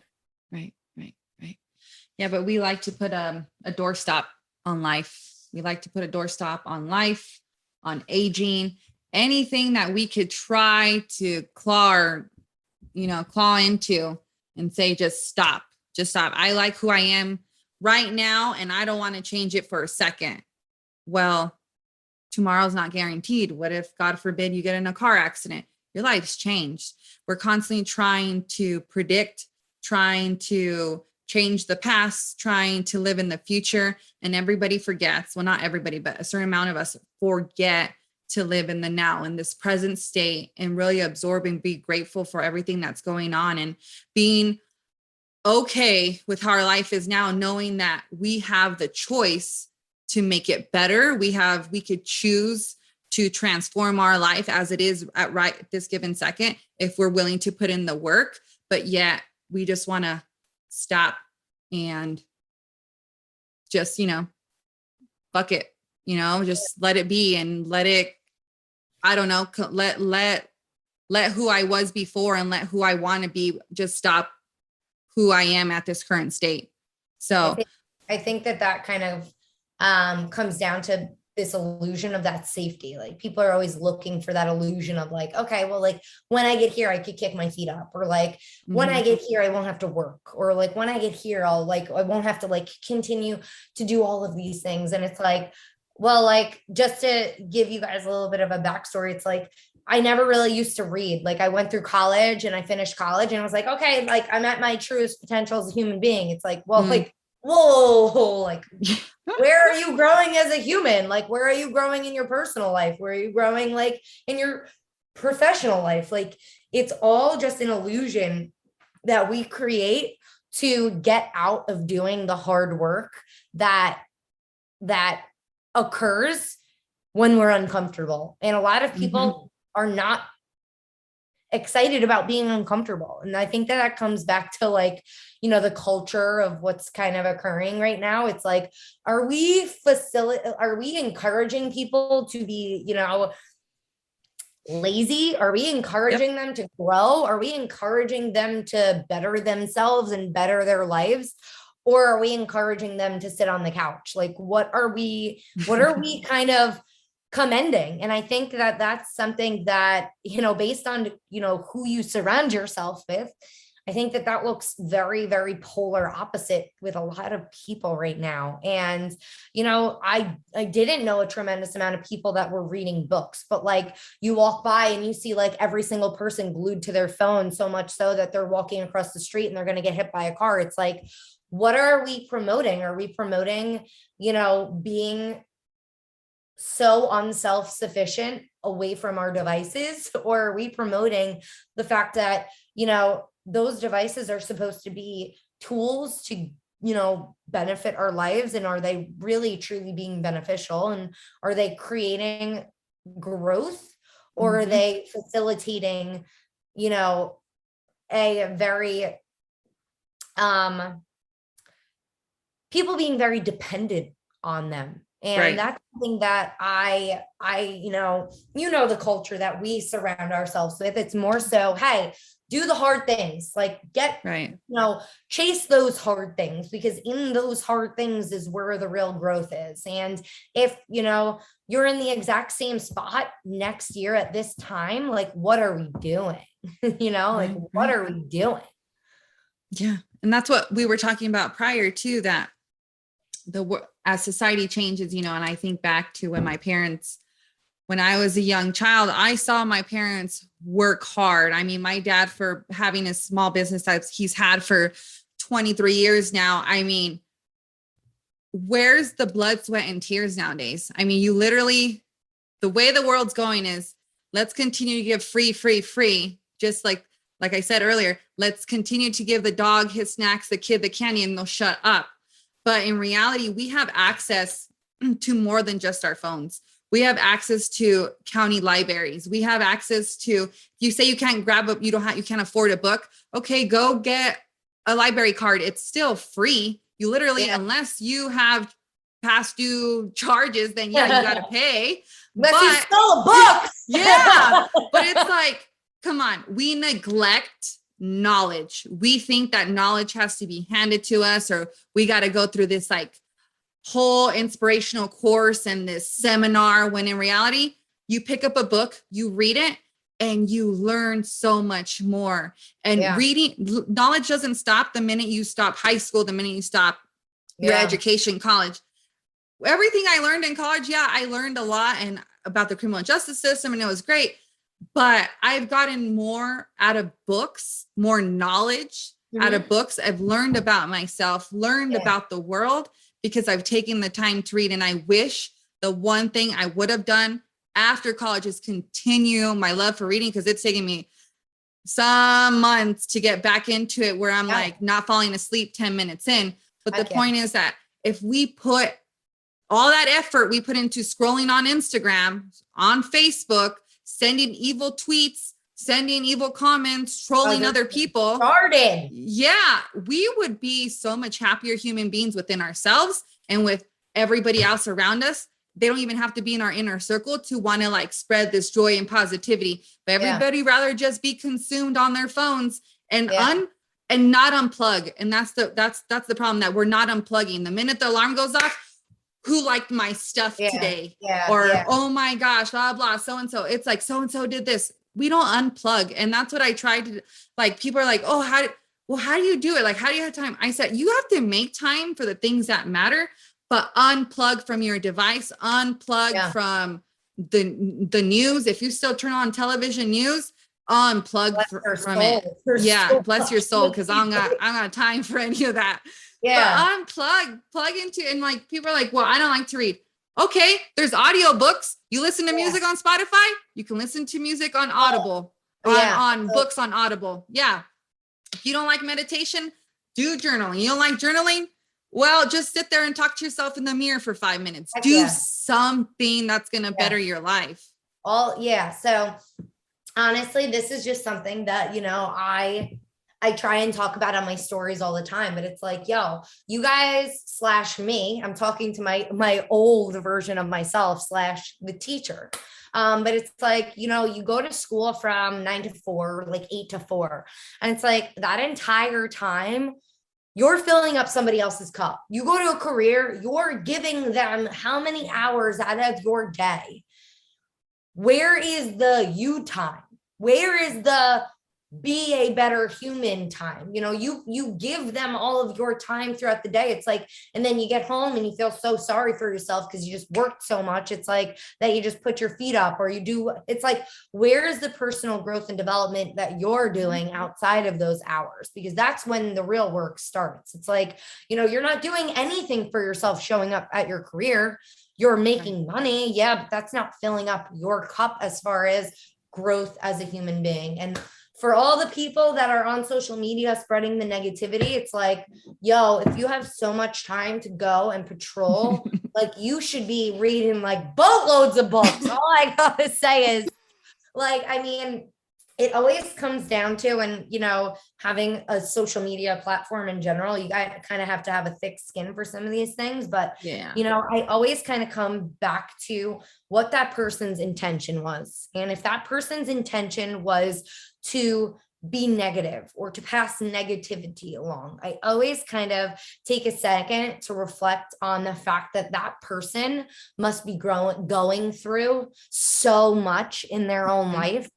Yeah, but we like to put a doorstop on life. We like to put a doorstop on life, on aging, anything that we could try to claw into and say, just stop. I like who I am right now, and I don't want to change it for a second. Well, tomorrow's not guaranteed. What if, God forbid, you get in a car accident? Your life's changed. We're constantly trying to predict, trying to change the past, trying to live in the future. And everybody forgets, well, not everybody, but a certain amount of us forget to live in the now, in this present state, and really absorb and be grateful for everything that's going on, and being okay with how our life is now, knowing that we have the choice to make it better. We could choose to transform our life as it is at this given second, if we're willing to put in the work. But yet we just want to stop and just, fuck it, just let it be, and let it, I don't know, let who I was before and let who I want to be just stop who I am at this current state. So I think that kind of comes down to this illusion of that safety. Like, people are always looking for that illusion of like, okay, well, like when I get here, I could kick my feet up, or like when I get here, I won't have to work, or like when I get here, I won't have to like continue to do all of these things. And it's like, well, like, just to give you guys a little bit of a backstory, it's like, I never really used to read. Like, I went through college and I finished college and I was like, okay, like I'm at my truest potential as a human being. It's like, well, like, whoa, like, where are you growing as a human? Like, where are you growing in your personal life? Where are you growing like in your professional life? Like, it's all just an illusion that we create to get out of doing the hard work that occurs when we're uncomfortable. And a lot of people are not excited about being uncomfortable. And I think that comes back to like, the culture of what's kind of occurring right now. It's like, are we encouraging people to be, lazy? Are we encouraging them to grow? Are we encouraging them to better themselves and better their lives? Or are we encouraging them to sit on the couch? Like, what are we kind of commending? And I think that that's something that, based on, who you surround yourself with, I think that looks very, very polar opposite with a lot of people right now. And, I didn't know a tremendous amount of people that were reading books, but like, you walk by and you see like every single person glued to their phone, so much so that they're walking across the street and they're going to get hit by a car. It's like, what are we promoting? Are we promoting, being so unself-sufficient away from our devices? Or are we promoting the fact that, those devices are supposed to be tools to, benefit our lives? And are they really truly being beneficial? And are they creating growth, or are they facilitating, a very, people being very dependent on them? And that's something that I, the culture that we surround ourselves with. It's more so, hey, do the hard things, like chase those hard things, because in those hard things is where the real growth is. And if, you're in the exact same spot next year at this time, like, what are we doing? What are we doing? Yeah. And that's what we were talking about prior to that. As society changes, and I think back to when my parents when I was a young child, I saw my parents work hard. I mean, my dad, for having a small business that he's had for 23 years now. I mean, where's the blood, sweat, and tears nowadays? I mean, you literally, the way the world's going is, let's continue to give free, free, free. Just like I said earlier, let's continue to give the dog his snacks, the kid the candy, and they'll shut up. But in reality, we have access to more than just our phones. We have access to county libraries. We have access to, if you say you can't grab up, you can't afford a book. Okay, go get a library card. It's still free. You literally, unless you have past due charges, then yeah, you got to pay. Unless you stole a book. Yeah. But it's like, come on, we neglect knowledge. We think that knowledge has to be handed to us, or we got to go through this like whole inspirational course and this seminar, when in reality, you pick up a book, you read it, and you learn so much more. And reading, knowledge doesn't stop the minute you stop high school, the minute you stop your education, college. Everything I learned in college, I learned a lot and about the criminal justice system, and it was great. But I've gotten more out of books, more knowledge out of books. I've learned about myself, learned about the world, because I've taken the time to read. And I wish the one thing I would have done after college is continue my love for reading, because it's taken me some months to get back into it, where I'm like not falling asleep 10 minutes in. But the point is that if we put all that effort we put into scrolling on Instagram, on Facebook, sending evil tweets, sending evil comments, trolling other people, we would be so much happier human beings within ourselves and with everybody else around us. They don't even have to be in our inner circle to want to like spread this joy and positivity, but everybody rather just be consumed on their phones and and not unplug. And that's the problem, that we're not unplugging. The minute the alarm goes off, who liked my stuff today? Oh my gosh, blah, blah, so-and-so. It's like, so-and-so did this. We don't unplug. And that's what I tried to, like, people are like, oh, how do you do it? Like, how do you have time? I said, you have to make time for the things that matter, but unplug from your device, unplug from the news. If you still turn on television news, unplug from it. Bless your soul. Cause I'm not time for any of that. But plug into, and like, people are like, well, I don't like to read. Okay. There's audio books. You listen to music on Spotify. You can listen to music on Audible, on books on Audible. Yeah. If you don't like meditation, do journaling. You don't like journaling? Well, just sit there and talk to yourself in the mirror for 5 minutes. Do something that's going to better your life. So honestly, this is just something that, I try and talk about on my stories all the time, but it's like, yo, you guys / me, I'm talking to my old version of myself / the teacher. But it's like, you go to school from 9 to 4, like 8 to 4. And it's like that entire time you're filling up somebody else's cup. You go to a career, you're giving them how many hours out of your day? Where is the you time? Where is the be a better human time? You give them all of your time throughout the day. It's like, and then you get home and you feel so sorry for yourself because you just worked so much. It's like that you just put your feet up, or it's like, where is the personal growth and development that you're doing outside of those hours? Because that's when the real work starts. It's like, you're not doing anything for yourself showing up at your career. You're making money. Yeah, but that's not filling up your cup as far as growth as a human being. And for all the people that are on social media spreading the negativity, it's like, yo, if you have so much time to go and patrol, like, you should be reading like boatloads of books. All I gotta say is, like, I mean, it always comes down to, and, having a social media platform in general, you guys kind of have to have a thick skin for some of these things. But, I always kind of come back to what that person's intention was. And if that person's intention was to be negative or to pass negativity along, I always kind of take a second to reflect on the fact that that person must be going through so much in their own life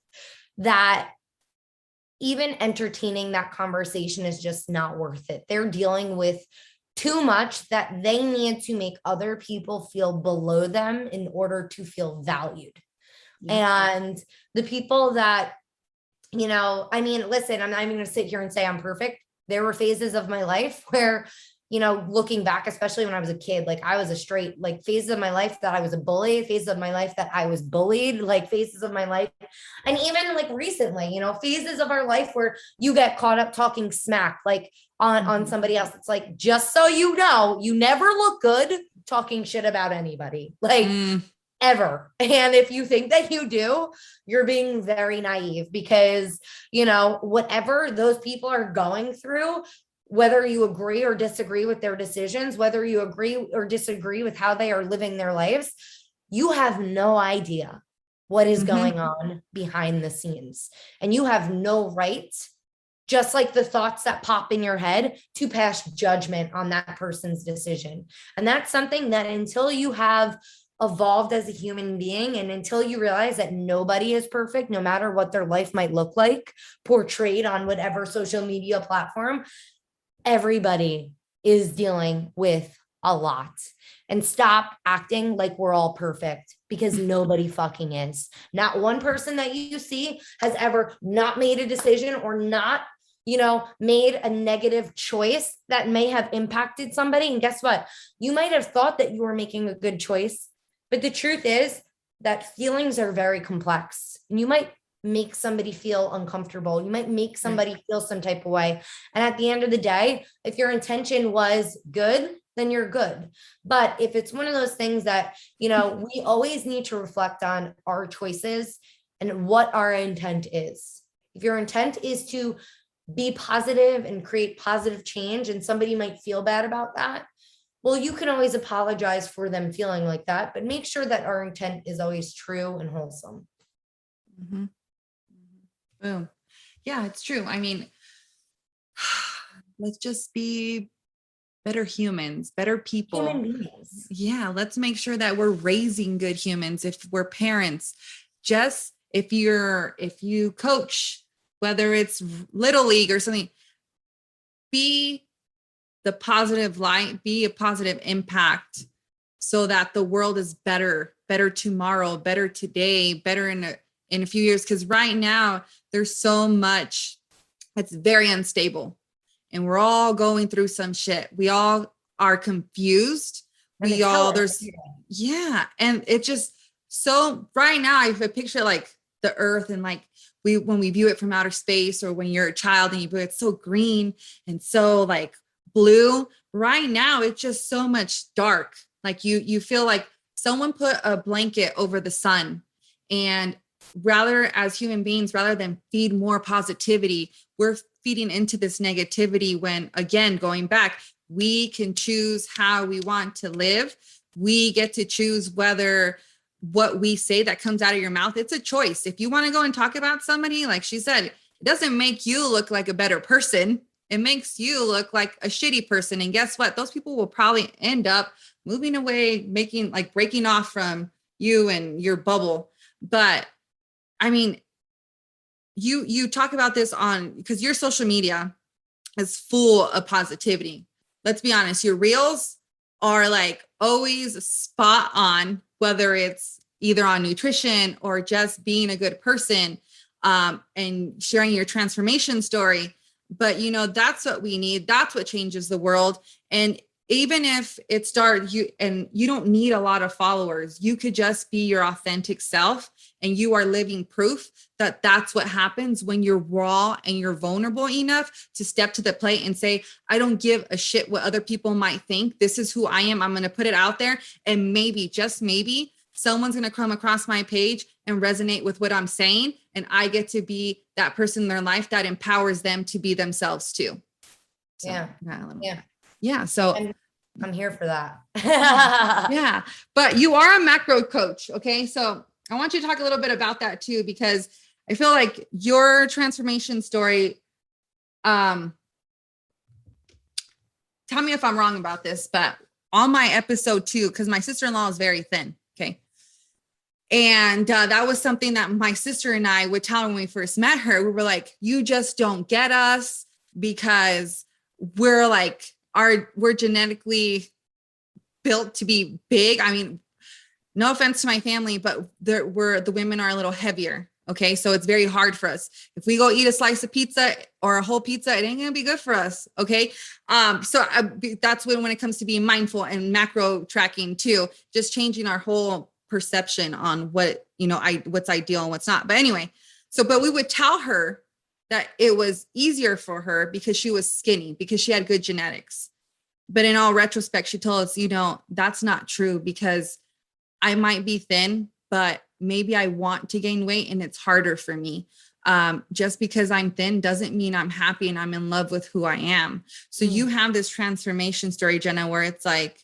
that even entertaining that conversation is just not worth it. They're dealing with too much that they need to make other people feel below them in order to feel valued. And the people that, I mean, listen, I'm not even going to sit here and say I'm perfect. There were phases of my life where, looking back, especially when I was a kid, like I was like phases of my life that I was a bully, phases of my life that I was bullied, like phases of my life. And even like recently, phases of our life where you get caught up talking smack, like on somebody else. It's like, just so you know, you never look good talking shit about anybody. Like, ever. And if you think that you do, you're being very naive because, whatever those people are going through, whether you agree or disagree with their decisions, whether you agree or disagree with how they are living their lives, you have no idea what is going on behind the scenes. And you have no right, just like the thoughts that pop in your head, to pass judgment on that person's decision. And that's something that until you have evolved as a human being and until you realize that nobody is perfect, no matter what their life might look like, portrayed on whatever social media platform, everybody is dealing with a lot. And stop acting like we're all perfect, because nobody fucking is. Not one person that you see has ever not made a decision or not, made a negative choice that may have impacted somebody. And guess what? You might have thought that you were making a good choice, but the truth is that feelings are very complex. And you might make somebody feel uncomfortable. You might make somebody feel some type of way. And at the end of the day, if your intention was good, then you're good. But if it's one of those things that, we always need to reflect on our choices and what our intent is. If your intent is to be positive and create positive change, and somebody might feel bad about that, well, you can always apologize for them feeling like that, but make sure that our intent is always true and wholesome. Boom. Yeah, it's true. I mean, let's just be better humans, better people. Human beings. Yeah, let's make sure that we're raising good humans. If we're parents, just if you coach, whether it's little league or something, be the positive light, be a positive impact so that the world is better tomorrow, better today, better in a few years. Because right now there's so much that's very unstable and we're all going through some shit. We all are confused. And it just, so right now I picture like the earth and like when we view it from outer space, or when you're a child and you view it, it's so green and so like blue. Right now it's just so much dark. Like you feel like someone put a blanket over the sun, and rather as human beings, rather than feed more positivity, we're feeding into this negativity, when again, going back, we can choose how we want to live. We get to choose whether what we say that comes out of your mouth, it's a choice. If you want to go and talk about somebody, like she said, it doesn't make you look like a better person. It makes you look like a shitty person. And guess what? Those people will probably end up moving away, breaking off from you and your bubble. But I mean, you talk about this because your social media is full of positivity. Let's be honest, your reels are like always spot on, whether it's either on nutrition or just being a good person, and sharing your transformation story. But that's what we need. That's what changes the world. And even if it started you don't need a lot of followers, you could just be your authentic self, and you are living proof that that's what happens when you're raw and you're vulnerable enough to step to the plate and say, I don't give a shit what other people might think. This is who I am. I'm going to put it out there. And maybe, just maybe, someone's going to come across my page and resonate with what I'm saying. And I get to be that person in their life that empowers them to be themselves too. So, yeah. So I'm here for that. Yeah. But you are a macro coach. Okay. So I want you to talk a little bit about that too, because I feel like your transformation story, tell me if I'm wrong about this, but on my episode 2, because my sister-in-law is very thin. Okay. And that was something that my sister and I would tell her when we first met her. We were like, you just don't get us because we're like, we're genetically built to be big. I mean, no offense to my family, but the women are a little heavier. Okay. So it's very hard for us. If we go eat a slice of pizza or a whole pizza, it ain't going to be good for us. Okay. That's when it comes to being mindful and macro tracking too, just changing our whole perception on what, what's ideal and what's not. But anyway, but we would tell her that it was easier for her because she was skinny, because she had good genetics. But in all retrospect, she told us, that's not true, because I might be thin, but maybe I want to gain weight and it's harder for me. Just because I'm thin doesn't mean I'm happy and I'm in love with who I am. So you have this transformation story, Jenna, where it's like,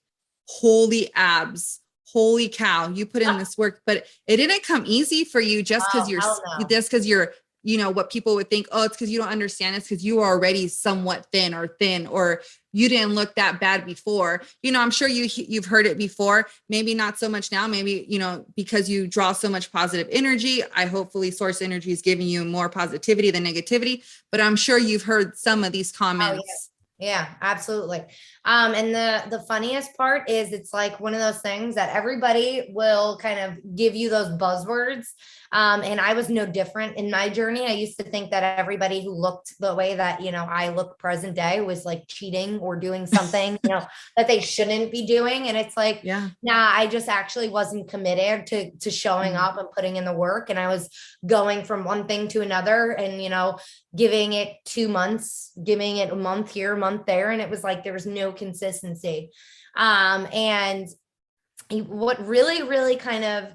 holy abs, holy cow, you put in this work, but it didn't come easy for you just because you're what people would think, oh, it's because you don't understand. It's because you are already somewhat thin, or you didn't look that bad before. I'm sure you've heard it before, maybe not so much now, maybe, because you draw so much positive energy. I hopefully source energy is giving you more positivity than negativity, but I'm sure you've heard some of these comments. Oh, yeah, absolutely. And the funniest part is it's like one of those things that everybody will kind of give you those buzzwords. And I was no different in my journey. I used to think that everybody who looked the way that, I look present day was like cheating or doing something, that they shouldn't be doing. And it's like, I just actually wasn't committed to showing up and putting in the work. And I was going from one thing to another and, giving it 2 months, giving it a month here, a month there. And it was like, there was no consistency. And what really, really kind of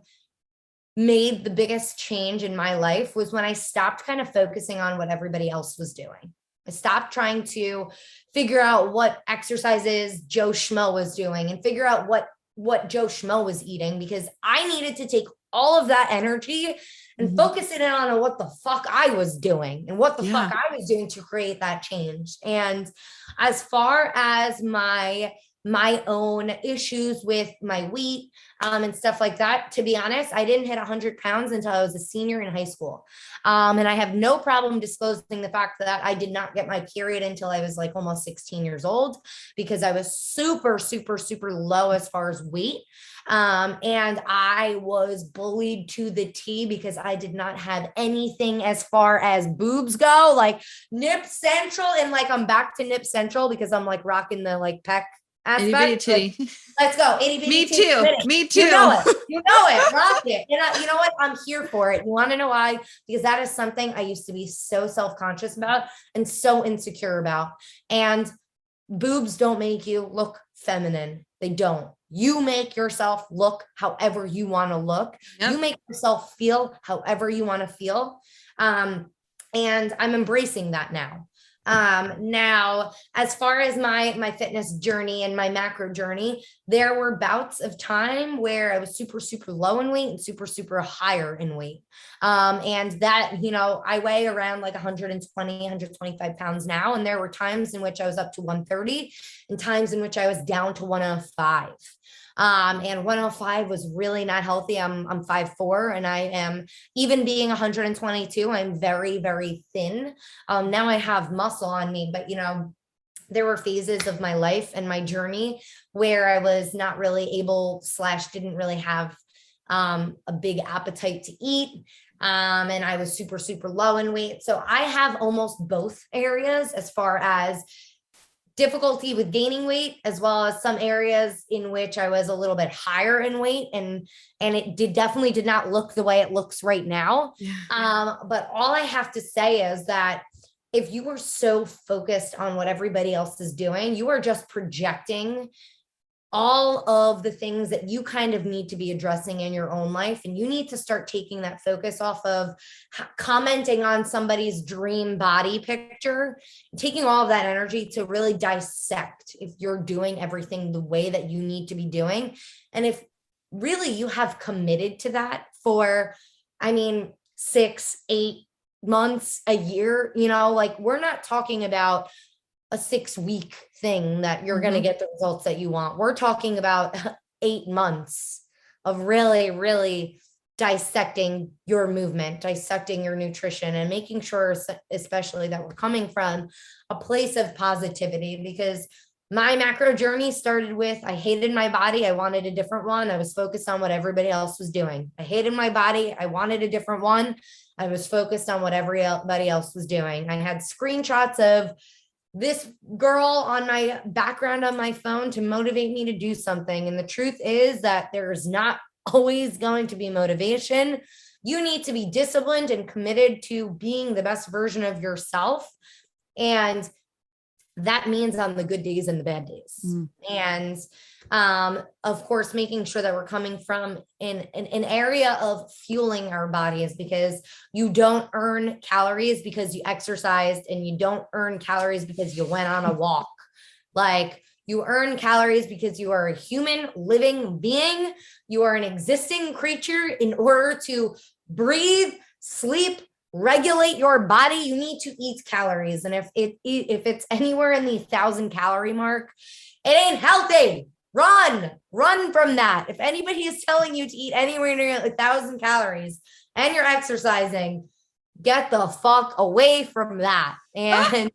made the biggest change in my life was when I stopped kind of focusing on what everybody else was doing. I stopped trying to figure out what exercises Joe Schmo was doing and figure out what Joe Schmo was eating, because I needed to take all of that energy and focus it in on what the fuck I was doing and what the fuck I was doing to create that change. And as far as my own issues with my weight and stuff like that, to be honest, I didn't hit 100 pounds until I was a senior in high school. And I have no problem disclosing the fact that I did not get my period until I was like almost 16 years old, because I was super, super, super low as far as weight. And I was bullied to the T because I did not have anything as far as boobs go, like nip central. And like, I'm back to nip central because I'm like rocking the like pec aspect. Like, let's go. Me too. Me too. You know it. Rock it. And you know what? I'm here for it. You want to know why? Because that is something I used to be so self-conscious about and so insecure about. And boobs don't make you look feminine. They don't. You make yourself look however you want to look. Yep. You make yourself feel however you want to feel. And I'm embracing that now. Now, as far as my fitness journey and my macro journey, there were bouts of time where I was super, super low in weight and super, super higher in weight. And that, I weigh around like 120, 125 pounds now. And there were times in which I was up to 130 and times in which I was down to 105. And 105 was really not healthy. I'm 5'4", and I am, even being 122, I'm very, very thin. Now I have muscle on me, but there were phases of my life and my journey where I was not really able / didn't really have a big appetite to eat. And I was super, super low in weight. So I have almost both areas as far as difficulty with gaining weight, as well as some areas in which I was a little bit higher in weight, and it definitely did not look the way it looks right now. But all I have to say is that if you are so focused on what everybody else is doing, you are just projecting all of the things that you kind of need to be addressing in your own life. And you need to start taking that focus off of commenting on somebody's dream body picture, taking all of that energy to really dissect if you're doing everything the way that you need to be doing. And if really you have committed to that for, 6, 8 months, a year, like we're not talking about a 6-week thing that you're going to get the results that you want. We're talking about 8 months of really, really dissecting your movement, dissecting your nutrition, and making sure, especially, that we're coming from a place of positivity, because My macro journey started with, I hated my body. I wanted a different one. I was focused on what everybody else was doing. I hated my body. I wanted a different one. I was focused on what everybody else was doing. I had screenshots of this girl on my background on my phone to motivate me to do something. And the truth is that there's not always going to be motivation. You need to be disciplined and committed to being the best version of yourself. And that means on the good days and the bad days. And of course, making sure that we're coming from an area of fueling our bodies, because you don't earn calories because you exercised, and you don't earn calories because you went on a walk. Like, you earn calories because you are a human living being. You are an existing creature. In order to breathe, sleep, regulate your body, you need to eat calories. And if it's anywhere in the 1,000-calorie mark, it ain't healthy. Run from that. If anybody is telling you to eat anywhere near 1,000 calories and you're exercising, get the fuck away from that. And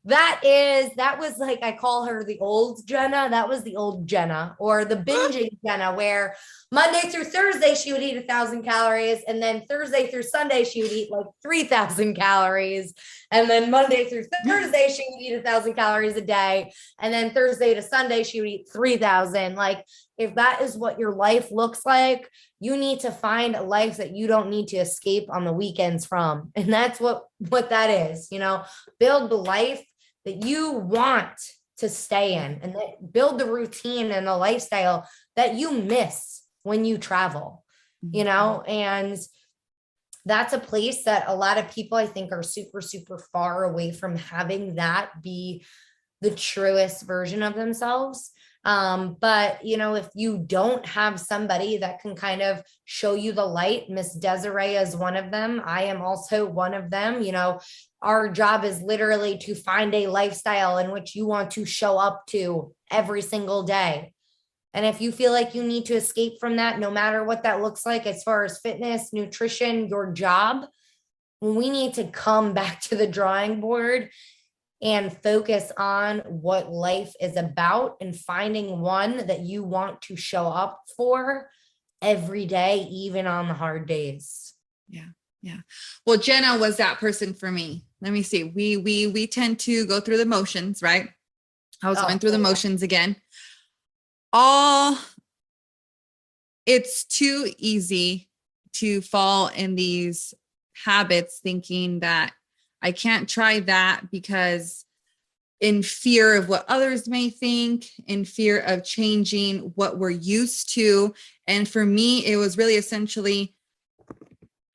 that was like, I call her the old Jenna. That was the old Jenna, or the binging Jenna, where Monday through Thursday, she would eat 1,000 calories. And then Thursday through Sunday, she would eat like 3,000 calories. And then Monday through Thursday, she would eat 1,000 calories a day. And then Thursday to Sunday, she would eat 3,000. Like, if that is what your life looks like, you need to find a life that you don't need to escape on the weekends from. And that's what that is, build the life that you want to stay in, and build the routine and the lifestyle that you miss when you travel, and that's a place that a lot of people, I think, are super, super far away from having that be the truest version of themselves. But if you don't have somebody that can kind of show you the light, Miss Desiree is one of them. I am also one of them. Our job is literally to find a lifestyle in which you want to show up to every single day. And if you feel like you need to escape from that, no matter what that looks like, as far as fitness, nutrition, your job, we need to come back to the drawing board and focus on what life is about, and finding one that you want to show up for every day, even on the hard days. Yeah. Well, Jenna was that person for me. Let me see. We tend to go through the motions, right? I was going through the motions again. It's too easy to fall in these habits, thinking that I can't try that because in fear of what others may think, in fear of changing what we're used to. And for me, it was really essentially,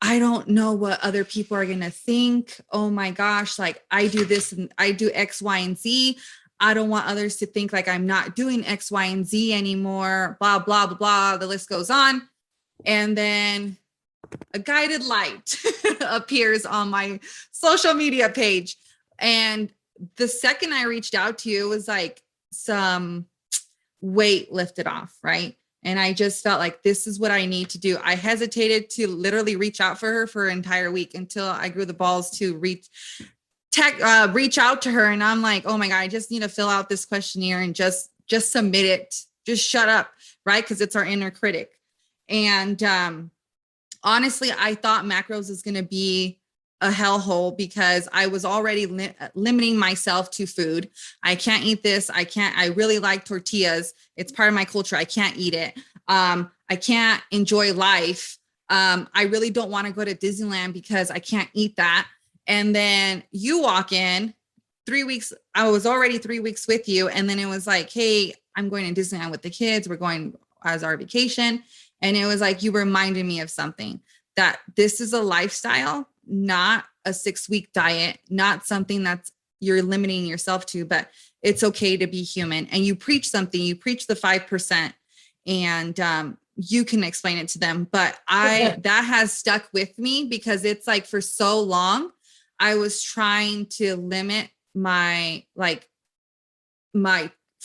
I don't know what other people are going to think. Oh my gosh, like, I do this and I do X, Y, and Z. I don't want others to think like I'm not doing X, Y, and Z anymore, blah, blah, blah, blah. The list goes on. And then a guided light appears on my social media page. And the second I reached out to you, it was like some weight lifted off, right? And I just felt like this is what I need to do. I hesitated to literally reach out for her for an entire week until I grew the balls to reach out to her. And I'm like, oh my God, I just need to fill out this questionnaire and just submit it. Just shut up, right? Because it's our inner critic. And honestly, I thought macros is going to be a hellhole because I was already limiting myself to food. I can't eat this. I really like tortillas. It's part of my culture. I can't eat it. I can't enjoy life. I really don't want to go to Disneyland because I can't eat that. And then you walk in 3 weeks. I was already 3 weeks with you. And then it was like, hey, I'm going to Disneyland with the kids. We're going as our vacation. And it was like, you reminded me of something, that this is a lifestyle, not a 6-week diet, not something that's you're limiting yourself to, but it's okay to be human. And you preach something, you preach the 5%, and you can explain it to them. But that has stuck with me because it's like, for so long, I was trying to limit my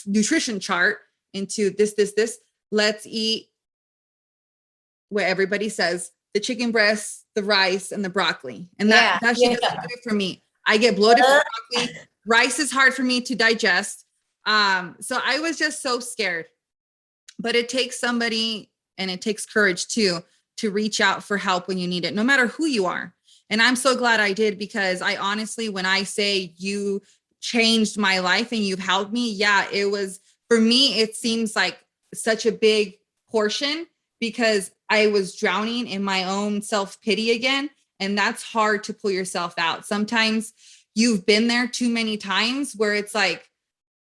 nutrition chart into this. Let's eat what everybody says, the chicken breasts, the rice, and the broccoli. And that's just good for me. I get bloated from broccoli. Rice is hard for me to digest. So I was just so scared, but it takes somebody and it takes courage too, to reach out for help when you need it, no matter who you are. And I'm so glad I did, because I honestly, when I say you changed my life and you've helped me, yeah, it was, for me, it seems like such a big portion, because I was drowning in my own self-pity again. And that's hard to pull yourself out. Sometimes you've been there too many times where it's like,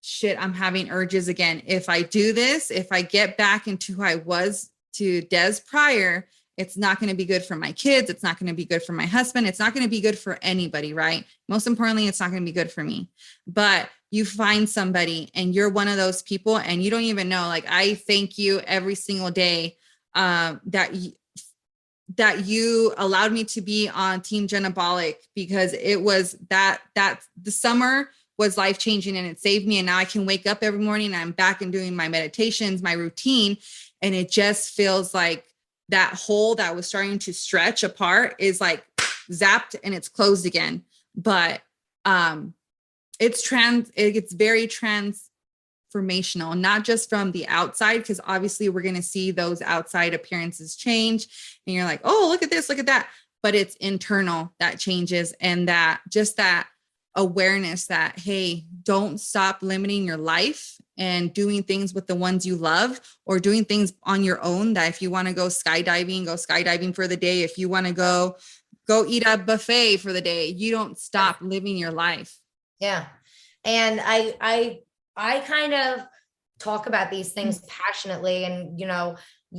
shit, I'm having urges again. If I do this, if I get back into who I was to Des prior, it's not going to be good for my kids. It's not going to be good for my husband. It's not going to be good for anybody, right? Most importantly, it's not going to be good for me. But you find somebody and you're one of those people and you don't even know. Like, I thank you every single day that you allowed me to be on Team Genabolic, because it was that the summer was life-changing and it saved me. And now I can wake up every morning and I'm back and doing my meditations, my routine. And it just feels like that hole that was starting to stretch apart is like zapped and it's closed again. But it's very transformational, not just from the outside, because obviously we're going to see those outside appearances change and you're like, oh, look at this, look at that. But it's internal that changes, and that just that awareness that, hey, don't stop limiting your life and doing things with the ones you love, or doing things on your own. That if you want to go skydiving for the day. If you want to go eat a buffet for the day, you don't stop living your life. Yeah. And I kind of talk about these things passionately, and,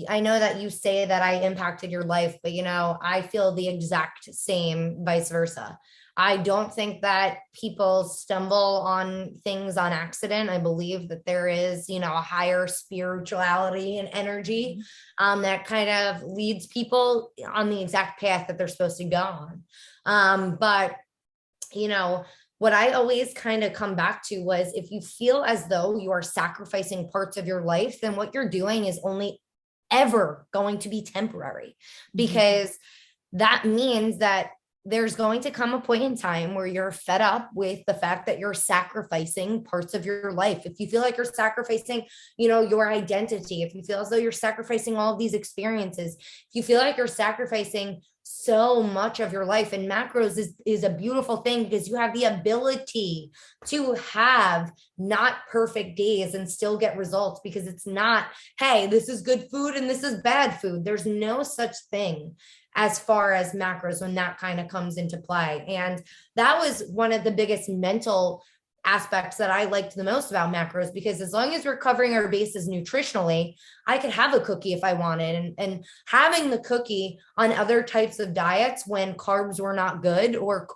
I know that you say that I impacted your life, but, I feel the exact same, vice versa. I don't think that people stumble on things on accident. I believe that there is, a higher spirituality and energy that kind of leads people on the exact path that they're supposed to go on. But what I always kind of come back to was, if you feel as though you are sacrificing parts of your life, then what you're doing is only ever going to be temporary, because that means that there's going to come a point in time where you're fed up with the fact that you're sacrificing parts of your life. If you feel like you're sacrificing, your identity, if you feel as though you're sacrificing all of these experiences, if you feel like you're sacrificing so much of your life, and macros is a beautiful thing, because you have the ability to have not perfect days and still get results, because it's not, hey, this is good food and this is bad food. There's no such thing as far as macros when that kind of comes into play. And that was one of the biggest mental aspects that I liked the most about macros, because as long as we're covering our bases nutritionally, I could have a cookie if I wanted. And having the cookie on other types of diets when carbs were not good, or,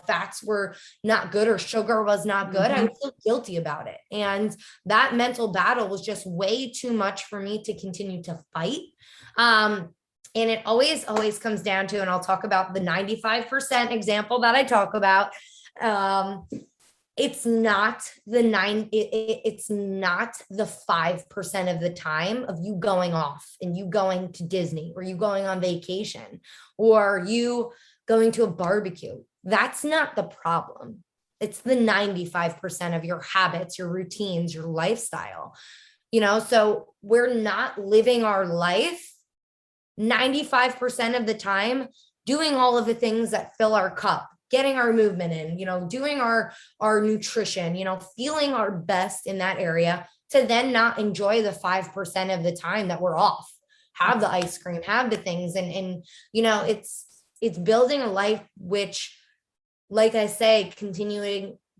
fats were not good, or sugar was not good, I would feel guilty about it. And that mental battle was just way too much for me to continue to fight. And it always comes down to, and I'll talk about the 95% example that I talk about. It's not it's not the 5% of the time of you going off and you going to Disney, or you going on vacation, or you going to a barbecue. That's not the problem. It's the 95% of your habits, your routines, your lifestyle. So we're not living our life 95% of the time doing all of the things that fill our cup, getting our movement in, doing our nutrition, feeling our best in that area, to then not enjoy the 5% of the time that we're off. Have the ice cream, have the things. And it's building a life, which, like I say,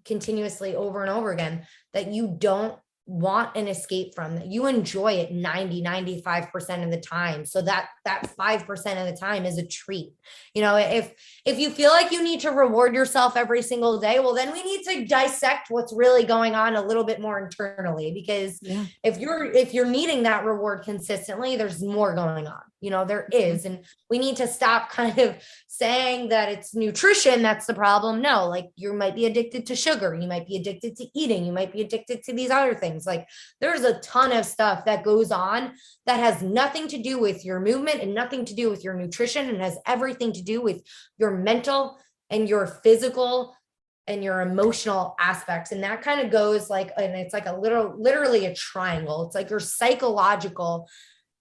continuously over and over again, that you don't want an escape from, that you enjoy it 95% of the time. So that 5% of the time is a treat. If you feel like you need to reward yourself every single day, well, then we need to dissect what's really going on a little bit more internally, because if you're needing that reward consistently, there's more going on. There is, and we need to stop kind of saying that it's nutrition that's the problem. No, like, you might be addicted to sugar, you might be addicted to eating, you might be addicted to these other things. Like, there's a ton of stuff that goes on that has nothing to do with your movement and nothing to do with your nutrition, and has everything to do with your mental and your physical and your emotional aspects. And that kind of goes like, and it's like literally a triangle. It's like your psychological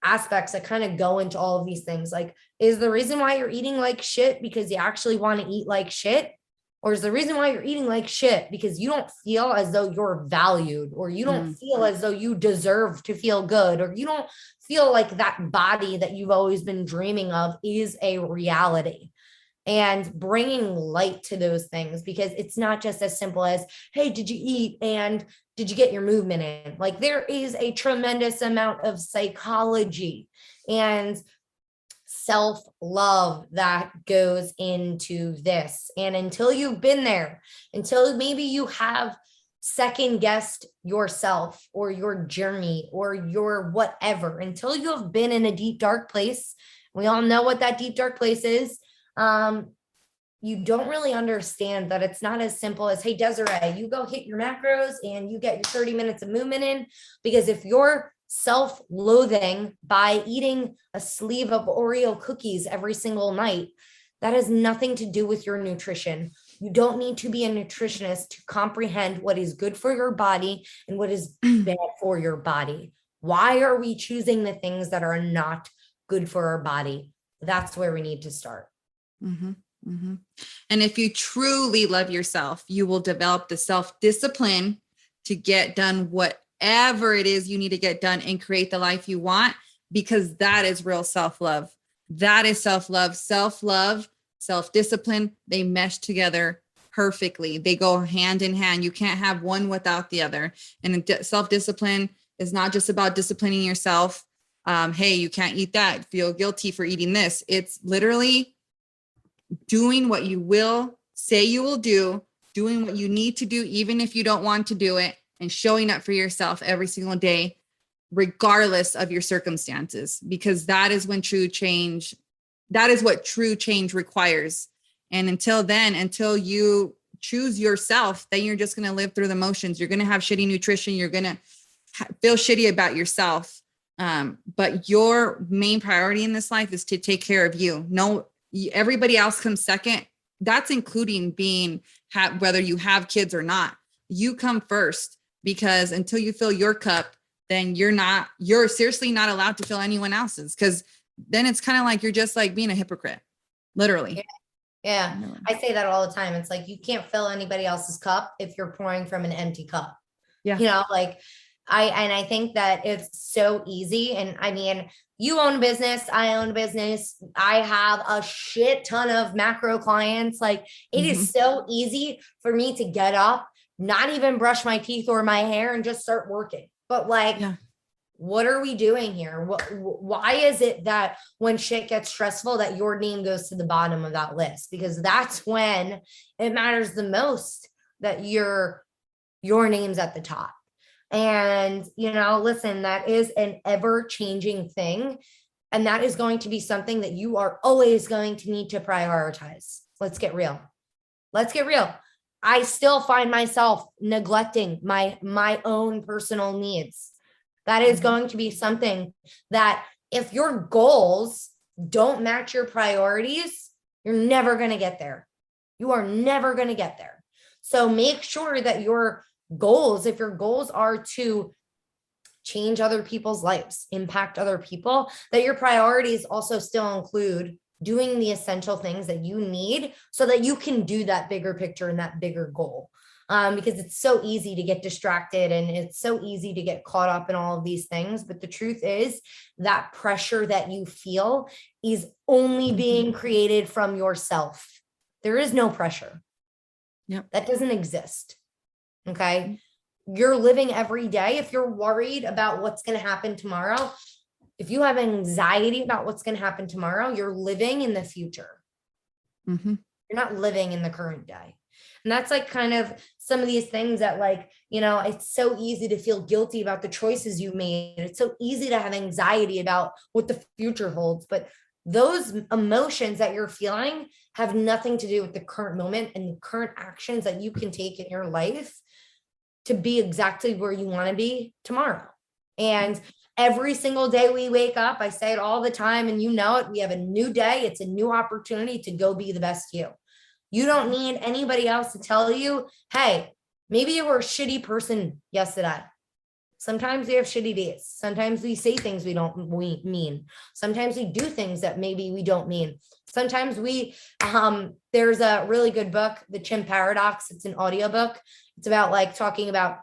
aspects that kind of go into all of these things. Like, is the reason why you're eating like shit because you actually want to eat like shit? Or is the reason why you're eating like shit because you don't feel as though you're valued, or you don't feel as though you deserve to feel good, or you don't feel like that body that you've always been dreaming of is a reality? And bringing light to those things, because it's not just as simple as, hey, did you eat and did you get your movement in? Like, there is a tremendous amount of psychology and self-love that goes into this. And until you've been there, until maybe you have second guessed yourself or your journey or your whatever, until you have been in a deep, dark place, we all know what that deep, dark place is. You don't really understand that it's not as simple as, hey, Desiree, you go hit your macros and you get your 30 minutes of movement in. Because if you're self-loathing by eating a sleeve of Oreo cookies every single night, that has nothing to do with your nutrition. You don't need to be a nutritionist to comprehend what is good for your body and what is bad for your body. Why are we choosing the things that are not good for our body? That's where we need to start. Mm-hmm. Mm-hmm. And if you truly love yourself, you will develop the self-discipline to get done whatever it is you need to get done and create the life you want, because that is real self-love. That is self-love, self-discipline. They mesh together perfectly. They go hand in hand. You can't have one without the other. And self-discipline is not just about disciplining yourself. Hey, you can't eat that. Feel guilty for eating this. It's literally doing what you will say you will do, doing what you need to do, even if you don't want to do it, and showing up for yourself every single day, regardless of your circumstances, because that is when true change, that is what true change requires. And until then, until you choose yourself, then you're just going to live through the motions. You're going to have shitty nutrition. You're going to feel shitty about yourself. But your main priority in this life is to take care of you. No, everybody else comes second. That's including whether you have kids or not. You come first, because until you fill your cup, then you're seriously not allowed to fill anyone else's, because then it's kind of like you're just like being a hypocrite, literally. Yeah. I say that all the time. It's like, you can't fill anybody else's cup if you're pouring from an empty cup. Yeah. You know, like I think that it's so easy. And I mean, you own a business, I own a business. I have a shit ton of macro clients. Like, it is so easy for me to get up, not even brush my teeth or my hair, and just start working. But like, what are we doing here? Why is it that when shit gets stressful, that your name goes to the bottom of that list? Because that's when it matters the most that your name's at the top. And, you know, listen, that is an ever-changing thing. And that is going to be something that you are always going to need to prioritize. Let's get real. Let's get real. I still find myself neglecting my own personal needs. That is going to be something that, if your goals don't match your priorities, you're never going to get there. You are never going to get there. So make sure that your goals, if your goals are to change other people's lives, impact other people, that your priorities also still include doing the essential things that you need so that you can do that bigger picture and that bigger goal. Because it's so easy to get distracted and it's so easy to get caught up in all of these things. But the truth is that pressure that you feel is only being created from yourself. There is no pressure. That doesn't exist. Okay. You're living every day. If you're worried about what's going to happen tomorrow, if you have anxiety about what's going to happen tomorrow, you're living in the future. You're not living in the current day. And that's like kind of some of these things that, like, you know, it's so easy to feel guilty about the choices you made. It's so easy to have anxiety about what the future holds. But those emotions that you're feeling have nothing to do with the current moment and the current actions that you can take in your life to be exactly where you want to be tomorrow. And every single day we wake up, I say it all the time, and you know it, we have a new day. It's a new opportunity to go be the best you. You don't need anybody else to tell you, hey, maybe you were a shitty person yesterday. Sometimes we have shitty days. Sometimes we say things we don't mean. Sometimes we do things that maybe we don't mean. Sometimes there's a really good book, The Chimp Paradox. It's an audiobook. It's about like talking about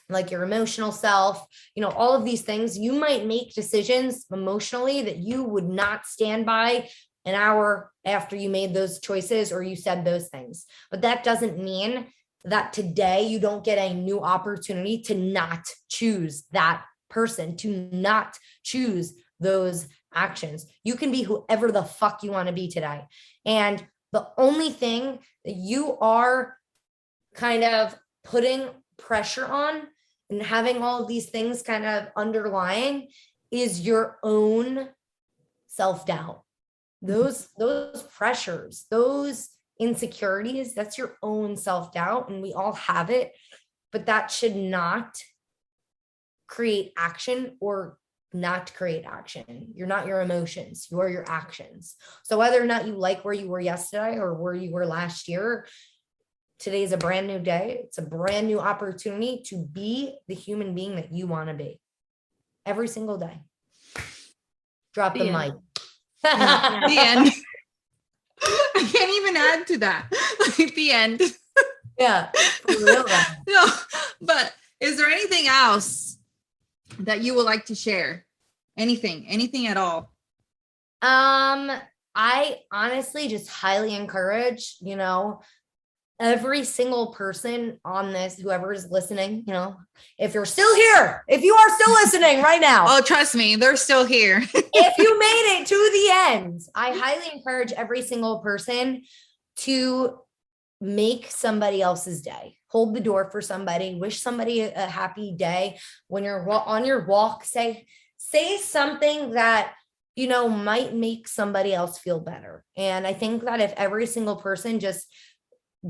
like your emotional self, all of these things. You might make decisions emotionally that you would not stand by an hour after you made those choices or you said those things. But that doesn't mean that today you don't get a new opportunity to not choose that person, to not choose those actions. You can be whoever the fuck you want to be today. And the only thing that you are kind of putting pressure on and having all of these things kind of underlying is your own self-doubt. Those pressures, those insecurities, that's your own self-doubt, and we all have it, but that should not create action or not create action. You're not your emotions, you are your actions. So whether or not you like where you were yesterday or where you were last year, today's a brand new day. It's a brand new opportunity to be the human being that you want to be every single day. Drop the mic. The end. I can't even add to that. Like the end. Yeah. For real. No, but is there anything else that you would like to share? Anything at all? I honestly just highly encourage, every single person on this, whoever is listening, if you're still here, if you are still listening right now. Oh, trust me, they're still here. If you made it to the end, I highly encourage every single person to make somebody else's day. Hold the door for somebody, wish somebody a happy day. When you're on your walk, say something that, might make somebody else feel better. And I think that if every single person just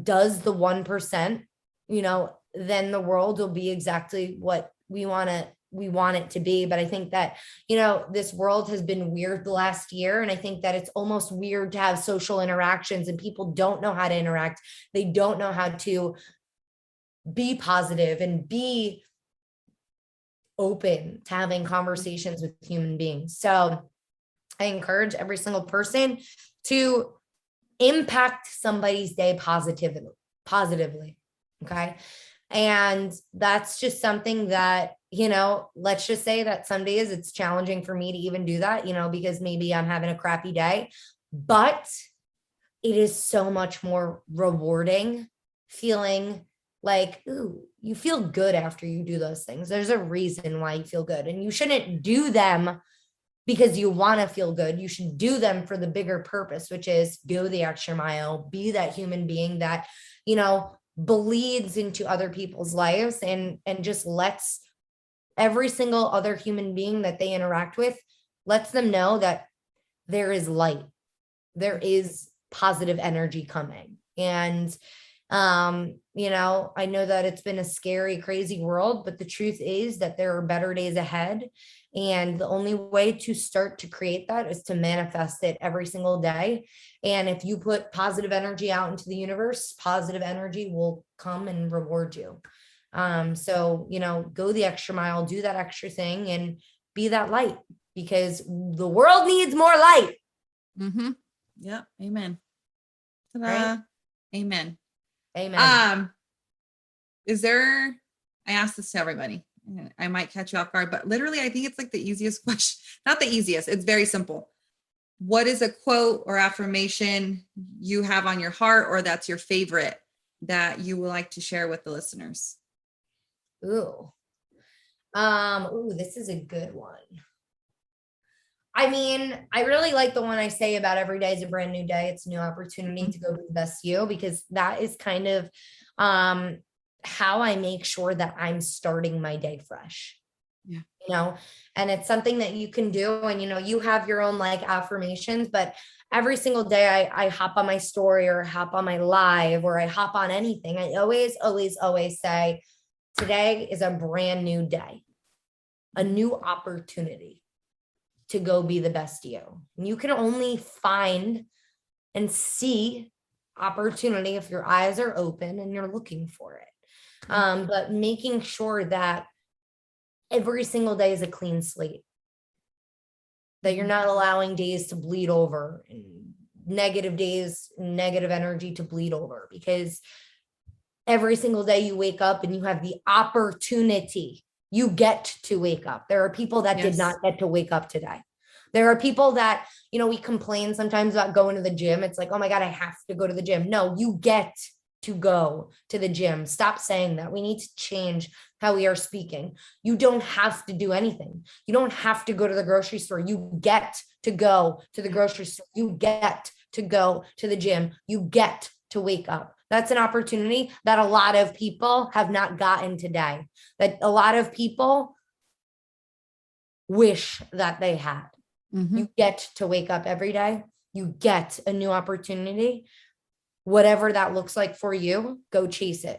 does the 1%, then the world will be exactly what we want it to be. But I think that, this world has been weird the last year. And I think that it's almost weird to have social interactions and people don't know how to interact. They don't know how to be positive and be open to having conversations with human beings. So I encourage every single person to impact somebody's day positively. Okay. And that's just something that, let's just say that some days it's challenging for me to even do that, because maybe I'm having a crappy day, but it is so much more rewarding feeling like, ooh, you feel good after you do those things. There's a reason why you feel good, and you shouldn't do them because you want to feel good. You should do them for the bigger purpose, which is go the extra mile, be that human being that, bleeds into other people's lives and just lets every single other human being that they interact with, lets them know that there is light, there is positive energy coming. And, I know that it's been a scary, crazy world, but the truth is that there are better days ahead. And the only way to start to create that is to manifest it every single day. And if you put positive energy out into the universe, positive energy will come and reward you. So, go the extra mile, do that extra thing, and be that light, because the world needs more light. Mm-hmm. Yeah. Amen. Right? Amen. Amen. I asked this to everybody. I might catch you off guard, but literally, I think it's like the easiest question. Not the easiest. It's very simple. What is a quote or affirmation you have on your heart, or that's your favorite that you would like to share with the listeners? Ooh, this is a good one. I mean, I really like the one I say about every day is a brand new day. It's a new opportunity to go be the best you, because that is kind of, how I make sure that I'm starting my day fresh. Yeah. And it's something that you can do. And, you have your own like affirmations, but every single day I hop on my story or hop on my live or I hop on anything. I always say, today is a brand new day, a new opportunity to go be the best you. And you can only find and see opportunity if your eyes are open and you're looking for it. But making sure that every single day is a clean slate, that you're not allowing days to bleed over, and negative days, negative energy to bleed over, because every single day you wake up and you have the opportunity, you get to wake up. There are people that did not get to wake up today. There are people that, you know, we complain sometimes about going to the gym. It's like, oh my God, I have to go to the gym. No, you get to go to the gym. Stop saying that. We need to change how we are speaking. You don't have to do anything. You don't have to go to the grocery store. You get to go to the grocery store. You get to go to the gym. You get to wake up. That's an opportunity that a lot of people have not gotten today, that a lot of people wish that they had. You get to wake up every day. You get a new opportunity. Whatever that looks like for you, go chase it,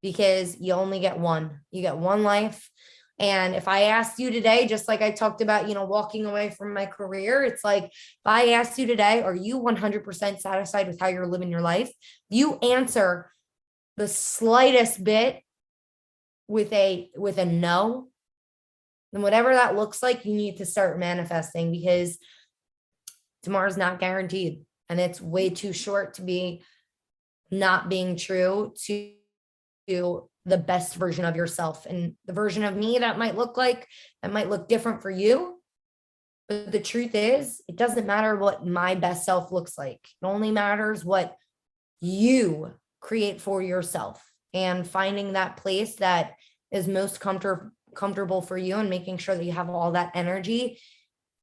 because you only get one. You get one life. And if I asked you today, just like I talked about, you know, walking away from my career, it's like, if I asked you today, are you 100% satisfied with how you're living your life? You answer the slightest bit with a no, and whatever that looks like, you need to start manifesting, because tomorrow's not guaranteed. And it's way too short to be not being true to the best version of yourself. And the version of me that might look different for you. But the truth is, it doesn't matter what my best self looks like. It only matters what you create for yourself, and finding that place that is most comfortable for you, and making sure that you have all that energy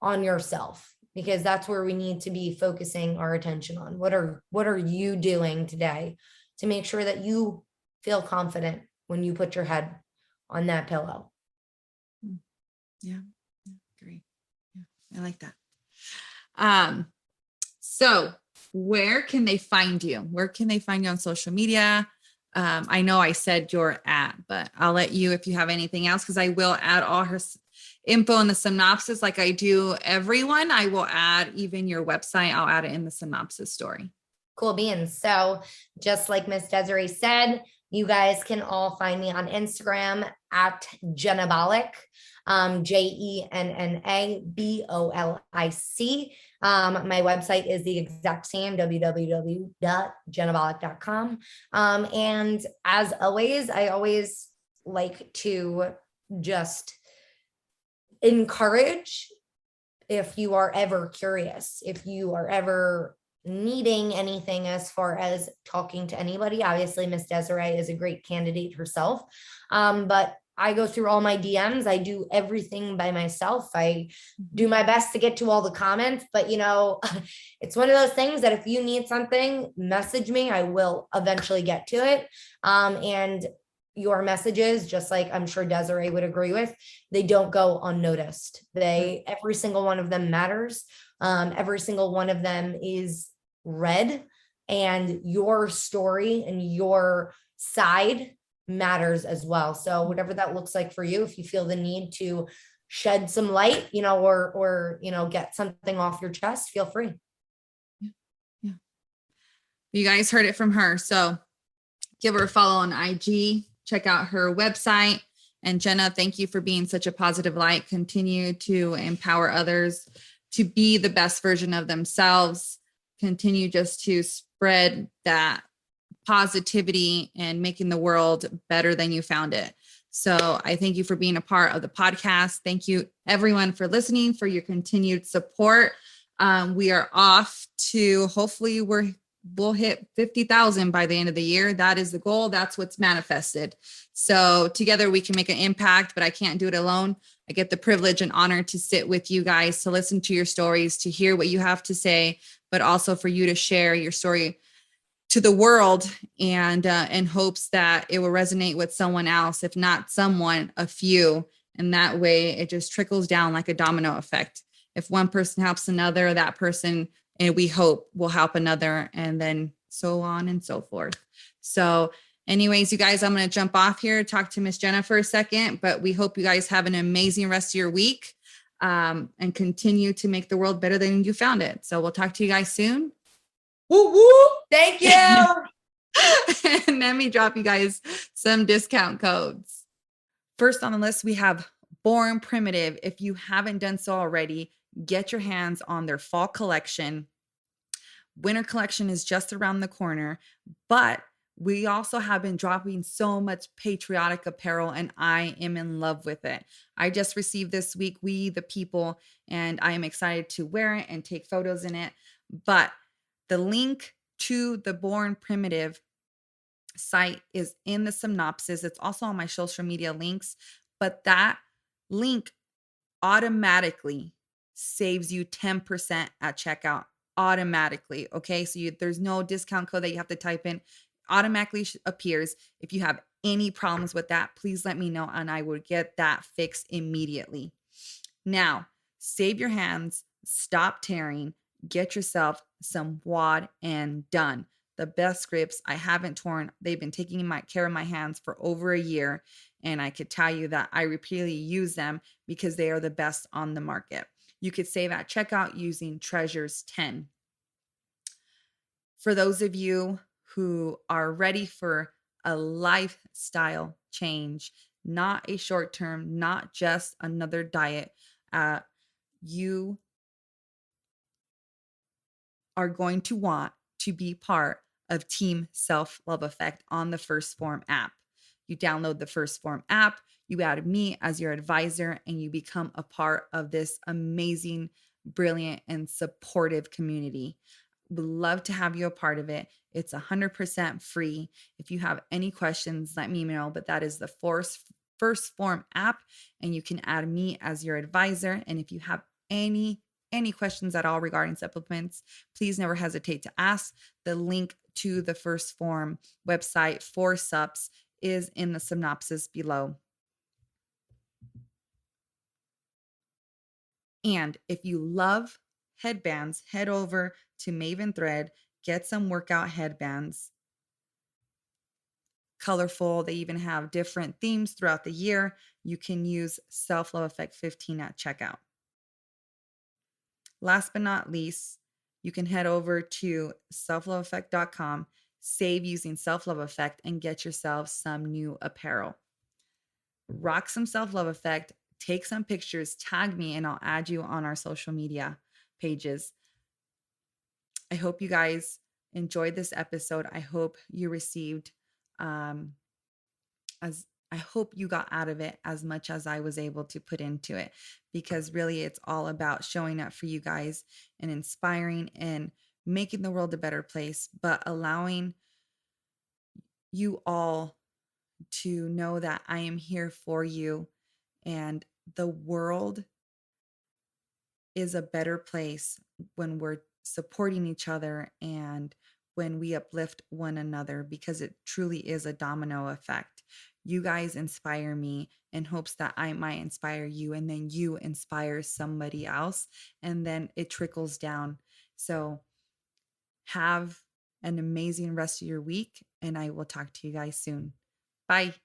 on yourself, because that's where we need to be focusing our attention on. What are you doing today to make sure that you feel confident when you put your head on that pillow? Yeah, great. Yeah, I like that. So where can they find you? Where can they find you on social media? I know I said your at, but I'll let you, if you have anything else, because I will add all her info in the synopsis like I do everyone. I will add even your website. I'll add it in the synopsis story. Cool beans. So just like Miss Desiree said, you guys can all find me on Instagram at Jennabolic, JENNABOLIC. My website is the exact same, www.jennabolic.com. And as always, I always like to just encourage, if you are ever curious, if you are ever needing anything as far as talking to anybody, obviously Miss Desiree is a great candidate herself. But I go through all my DMs. I do everything by myself. I do my best to get to all the comments, but you know, it's one of those things that if you need something, message me. I will eventually get to it. And your messages, just like I'm sure Desiree would agree with, they don't go unnoticed. Every single one of them matters. Every single one of them is read, and your story and your side matters as well. So whatever that looks like for you, if you feel the need to shed some light, you know, or you know, get something off your chest, feel free. Yeah. You guys heard it from her. So give her a follow on IG, check out her website. And Jenna, thank you for being such a positive light. Continue to empower others to be the best version of themselves. Continue just to spread that positivity and making the world better than you found it. So I thank you for being a part of the podcast. Thank you everyone for listening, for your continued support. We are off to, hopefully we'll hit 50,000 by the end of the year. That is the goal. That's what's manifested. So together we can make an impact, but I can't do it alone. I get the privilege and honor to sit with you guys, to listen to your stories, to hear what you have to say, but also for you to share your story to the world, and in hopes that it will resonate with someone else, if not someone, a few. And that way it just trickles down like a domino effect. If one person helps another, that person, and we hope, will help another, and then so on and so forth. So anyways, you guys, I'm going to jump off here, talk to Miss Jenna for a second, but we hope you guys have an amazing rest of your week, and continue to make the world better than you found it. So we'll talk to you guys soon. Woo woo. Thank you. And let me drop you guys some discount codes. First on the list, we have Born Primitive. If you haven't done so already, get your hands on their fall collection. Winter collection is just around the corner, but we also have been dropping so much patriotic apparel, and I am in love with it. I just received this week, We the People, and I am excited to wear it and take photos in it. But the link to the Born Primitive site is in the synopsis. It's also on my social media links, but that link automatically saves you 10% at checkout automatically. Okay. So there's no discount code that you have to type in, automatically appears. If you have any problems with that, please let me know and I will get that fixed immediately. Now, save your hands, stop tearing, get yourself some WodnDone. The best scripts I haven't torn. They've been taking care of my hands for over a year. And I could tell you that I repeatedly use them because they are the best on the market. You could save at checkout using Treasures 10. For those of you who are ready for a lifestyle change, not a short term, not just another diet, you are going to want to be part of Team Self Love Effect on the First Form app. You download the First Form app, you add me as your advisor, and you become a part of this amazing, brilliant, and supportive community. Would love to have you a part of it. It's 100% free. If you have any questions, let me know. But that is the First Form app, and you can add me as your advisor. And if you have any questions at all regarding supplements, please never hesitate to ask. The link to the First Form website for SUPs is in the synopsis below. And if you love headbands, head over to Maven Thread, get some workout headbands. Colorful, they even have different themes throughout the year. You can use Self Love Effect 15 at checkout. Last but not least, you can head over to selfloveeffect.com, save using Self Love Effect, and get yourself some new apparel. Rock some Self Love Effect, take some pictures, tag me, and I'll add you on our social media pages. I hope you guys enjoyed this episode. I hope you received I hope you got out of it as much as I was able to put into it, because really it's all about showing up for you guys and inspiring and making the world a better place, but allowing you all to know that I am here for you, and the world is a better place when we're supporting each other and when we uplift one another, because it truly is a domino effect. You guys inspire me in hopes that I might inspire you, and then you inspire somebody else, and then it trickles down. So have an amazing rest of your week, and I will talk to you guys soon. Bye.